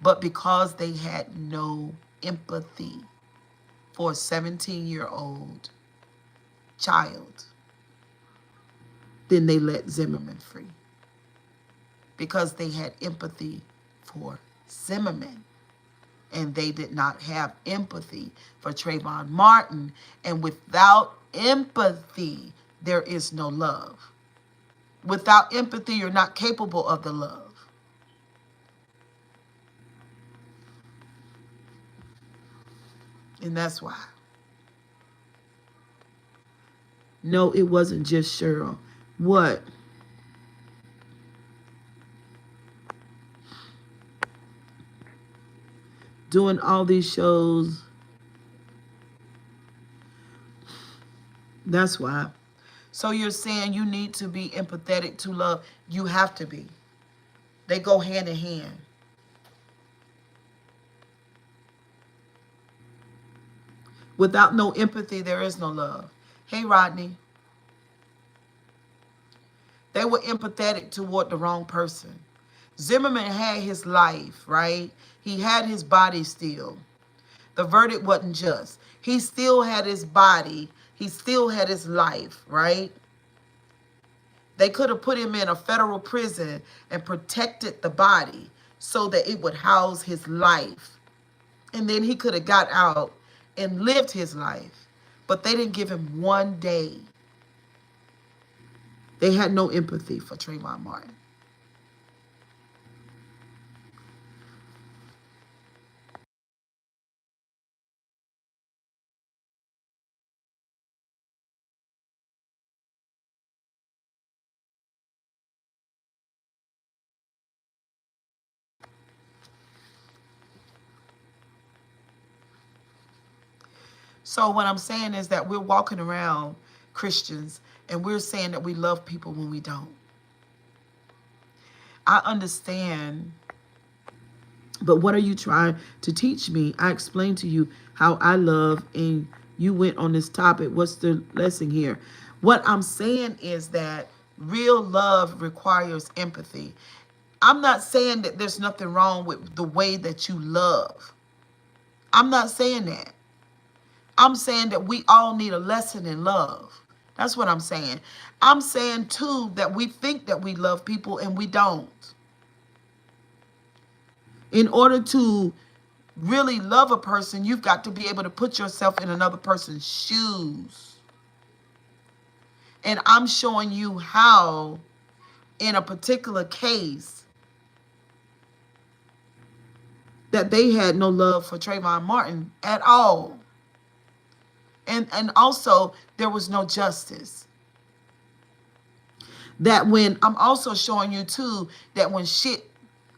But because they had no empathy for a 17-year-old child, then they let Zimmerman free. Because they had empathy for Zimmerman, and they did not have empathy for Trayvon Martin. And without empathy, there is no love. Without empathy, you're not capable of the love. And that's why. No, it wasn't just Cheryl. What? Doing all these shows. That's why. So you're saying you need to be empathetic to love. You have to be. They go hand in hand. Without no empathy, there is no love. Hey, Rodney. They were empathetic toward the wrong person. Zimmerman had his life, right? He had his body still. The verdict wasn't just. He still had his body. He still had his life, right? They could have put him in a federal prison and protected the body so that it would house his life. And then he could have got out and lived his life. But they didn't give him 1 day. They had no empathy for Trayvon Martin. So what I'm saying is that we're walking around Christians and we're saying that we love people when we don't. I understand, but what are you trying to teach me? I explained to you how I love and you went on this topic. What's the lesson here? What I'm saying is that real love requires empathy. I'm not saying that there's nothing wrong with the way that you love. I'm not saying that. I'm saying that we all need a lesson in love. That's what I'm saying. I'm saying too that we think that we love people and we don't. In order to really love a person, you've got to be able to put yourself in another person's shoes. And I'm showing you how, in a particular case, that they had no love for Trayvon Martin at all. And also, there was no justice. That when, I'm also showing you too, that when shit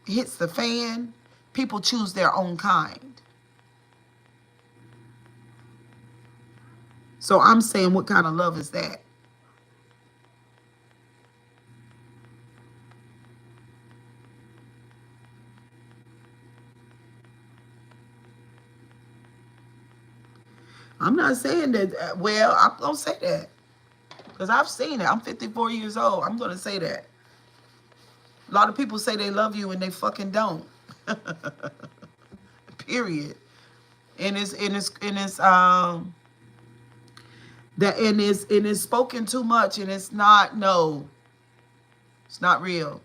hits the fan, people choose their own kind. So I'm saying, what kind of love is that? I'm not saying that, well, I'm going to say that. Because I've seen it. I'm 54 years old. I'm going to say that. A lot of people say they love you and they fucking don't. Period. And it's spoken too much, and it's not, no. It's not real.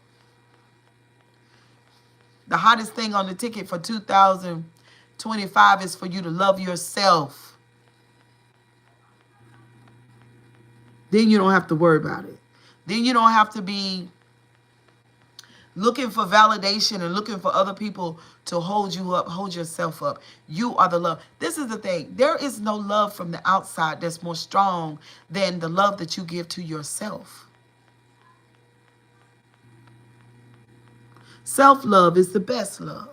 The hottest thing on the ticket for 2025 is for you to love yourself. Then you don't have to worry about it. Then you don't have to be looking for validation and looking for other people to hold you up, hold yourself up. You are the love. This is the thing. There is no love from the outside that's more strong than the love that you give to yourself. Self-love is the best love.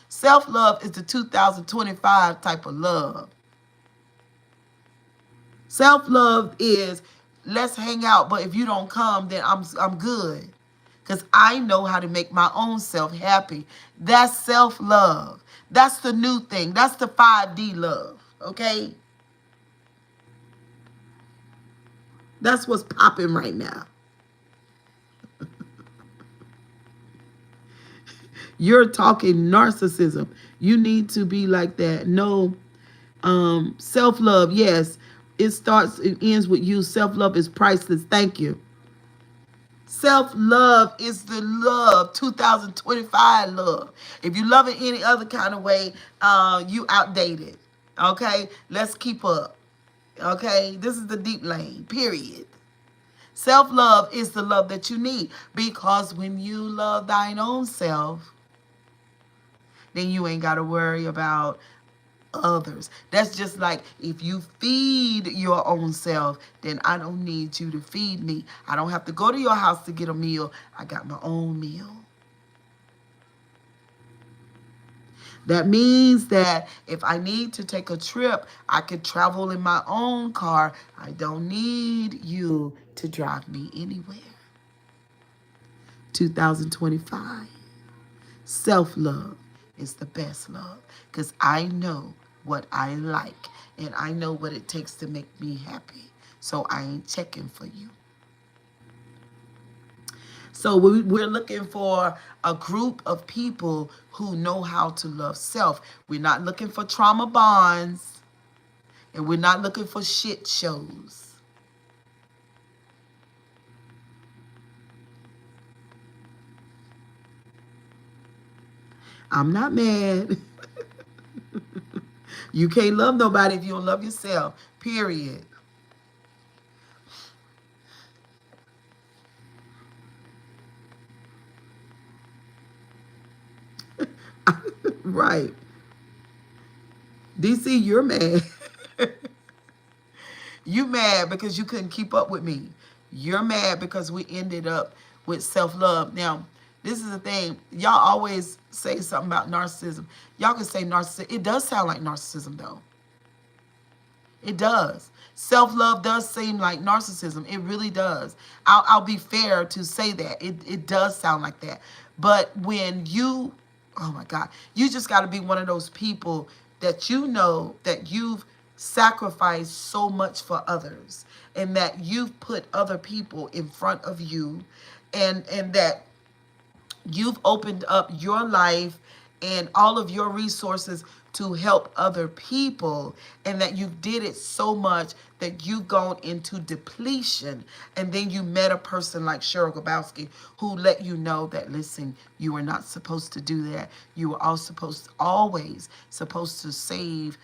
Self-love is the 2025 type of love. Self-love is, let's hang out, but if you don't come, then I'm good. Because I know how to make my own self happy. That's self-love. That's the new thing. That's the 5D love. Okay? That's what's popping right now. You're talking narcissism. You need to be like that. No, self-love, yes. It starts, it ends with you. Self-love is priceless. Thank you. Self-love is the love, 2025 love. If you love it any other kind of way, you outdated. Okay? Let's keep up. Okay? This is the deep lane, period. Self-love is the love that you need, because when you love thine own self, then you ain't got to worry about others. That's just like, if you feed your own self, then I don't need you to feed me. I don't have to go to your house to get a meal. I got my own meal. That means that if I need to take a trip, I could travel in my own car. I don't need you to drive me anywhere. 2025. Self-love is the best love, because I know what I like and I know what it takes to make me happy. So I ain't checking for you. So we're looking for a group of people who know how to love self. We're not looking for trauma bonds, and we're not looking for shit shows. I'm not mad. You can't love nobody if you don't love yourself, period. Right. DC, you're mad. You mad because you couldn't keep up with me. You're mad because we ended up with self-love. Now, this is the thing. Y'all always say something about narcissism. Y'all can say narcissism. It does sound like narcissism, though. It does. Self-love does seem like narcissism. It really does. I'll be fair to say that. It does sound like that. But when you, oh my God, you just got to be one of those people that you know that you've sacrificed so much for others, and that you've put other people in front of you, and that you've opened up your life and all of your resources to help other people, and that you did it so much that you've gone into depletion, and then you met a person like Cheryl Grabowski who let you know that, listen, you were not supposed to do that. You were always supposed to save.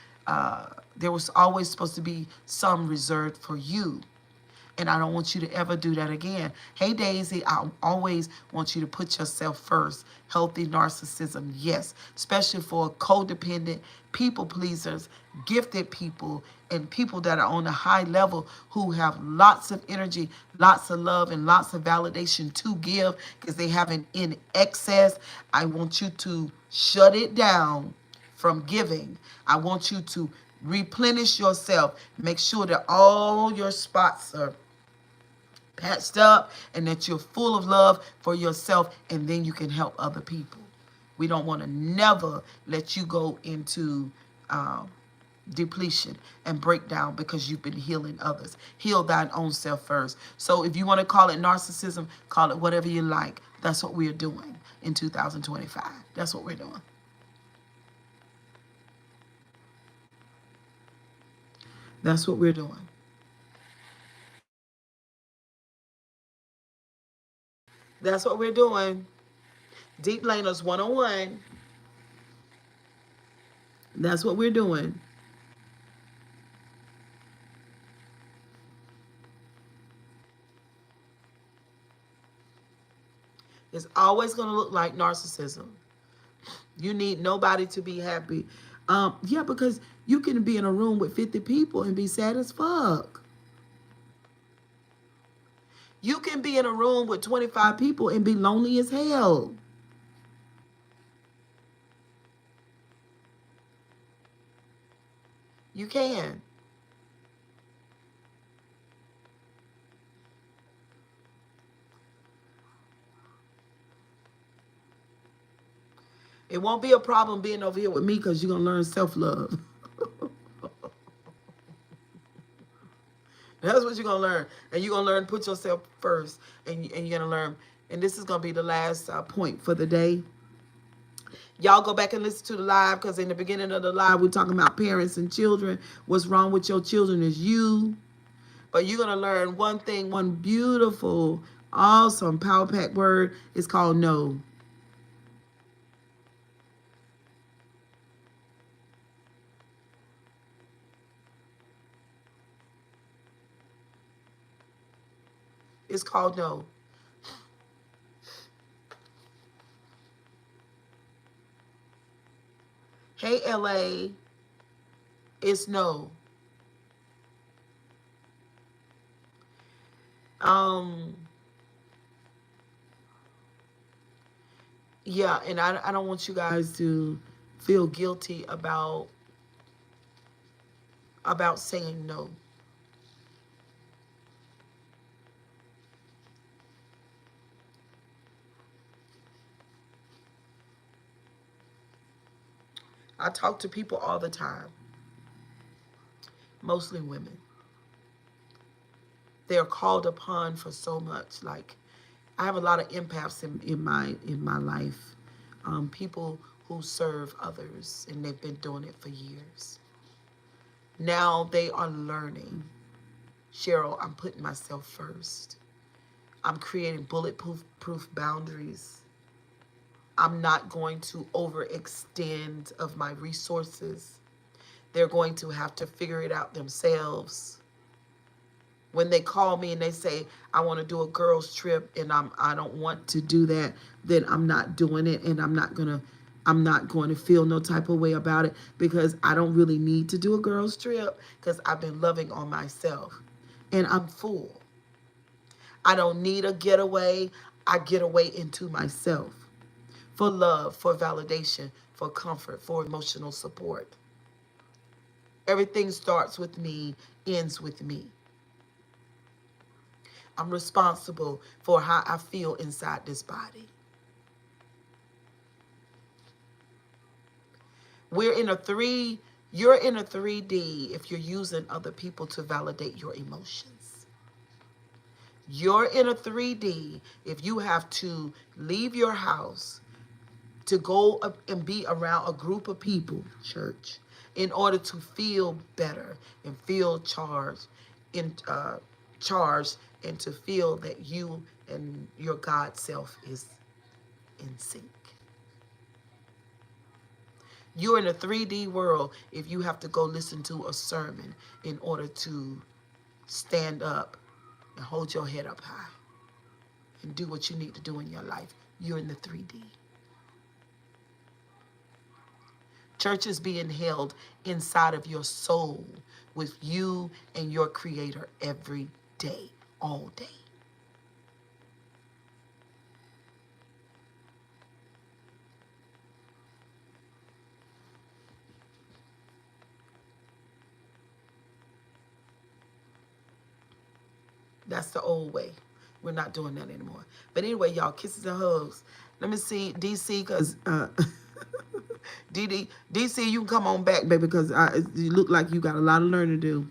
There was always supposed to be some reserved for you, and I don't want you to ever do that again. Hey, Daisy, I always want you to put yourself first. Healthy narcissism, yes, especially for codependent, people pleasers, gifted people, and people that are on a high level who have lots of energy, lots of love, and lots of validation to give because they have it in excess. I want you to shut it down from giving. I want you to replenish yourself. Make sure that all your spots are patched up and that you're full of love for yourself, and then you can help other people. We don't want to never let you go into depletion and breakdown because you've been healing others. Heal thine own self first. So if you want to call it narcissism, call it whatever you like. That's what we're doing in 2025. That's what we're doing. That's what we're doing. That's what we're doing. Deep Laners 101. That's what we're doing. It's always going to look like narcissism. You need nobody to be happy. Yeah, because you can be in a room with 50 people and be sad as fuck. You can be in a room with 25 people and be lonely as hell. You can. It won't be a problem being over here with me because you're going to learn self-love. That's what you're going to learn. And you're going to learn put yourself first. And you're going to learn. And this is going to be the last point for the day. Y'all go back and listen to the live, because in the beginning of the live, we're talking about parents and children. What's wrong with your children is you. But you're going to learn one thing, one beautiful, awesome power pack word. It's called no. It's called no. Hey, LA, it's no. Um, yeah, and I don't want you guys to feel guilty about saying no. I talk to people all the time, mostly women. They're called upon for so much. Like, I have a lot of empaths in my life. People who serve others, and they've been doing it for years. Now they are learning. Cheryl, I'm putting myself first. I'm creating bulletproof boundaries. I'm not going to overextend of my resources. They're going to have to figure it out themselves. When they call me and they say, I want to do a girls trip, and I don't want to do that, then I'm not doing it, and I'm not going to feel no type of way about it, because I don't really need to do a girls trip, because I've been loving on myself and I'm full. I don't need a getaway. I get away into myself for love, for validation, for comfort, for emotional support. Everything starts with me, ends with me. I'm responsible for how I feel inside this body. We're in a You're in a 3D if you're using other people to validate your emotions. You're in a 3D if you have to leave your house to go up and be around a group of people, church, in order to feel better and feel charged, and to feel that you and your God self is in sync. You're in a 3D world if you have to go listen to a sermon in order to stand up and hold your head up high and do what you need to do in your life. You're in the 3D. Church is being held inside of your soul with you and your Creator every day, all day. That's the old way. We're not doing that anymore. But anyway, y'all, kisses and hugs. Let me see DC, because DC, you can come on back, baby, because you look like you got a lot of learning to do.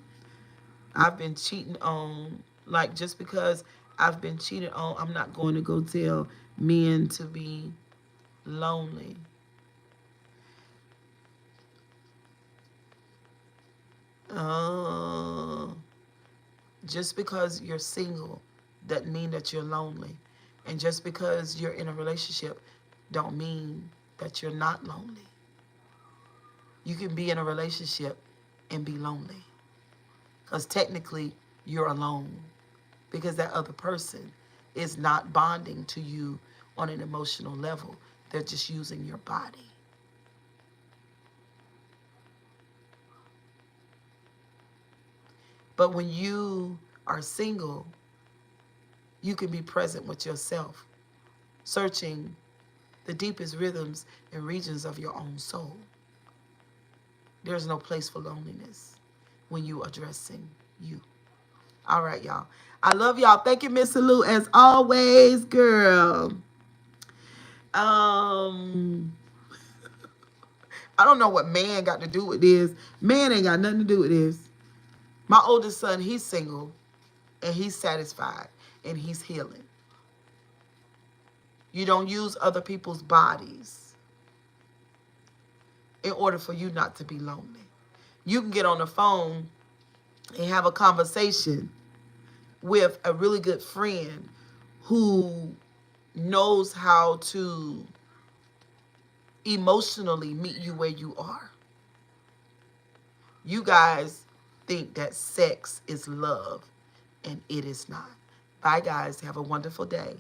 I've been cheating on, like, just because I've been cheated on, I'm not going to go tell men to be lonely. Oh. Just because you're single doesn't mean that you're lonely. And just because you're in a relationship don't mean that you're not lonely. You can be in a relationship and be lonely. Because technically you're alone. Because that other person is not bonding to you on an emotional level. They're just using your body. But when you are single, you can be present with yourself, searching the deepest rhythms and regions of your own soul. There's no place for loneliness when you addressing you. All right, y'all. I love y'all. Thank you, Miss Salute, as always, girl. I don't know what man got to do with this. Man ain't got nothing to do with this. My oldest son, he's single, and he's satisfied, and he's healing. You don't use other people's bodies in order for you not to be lonely. You can get on the phone and have a conversation with a really good friend who knows how to emotionally meet you where you are. You guys think that sex is love, and it is not. Bye, guys. Have a wonderful day.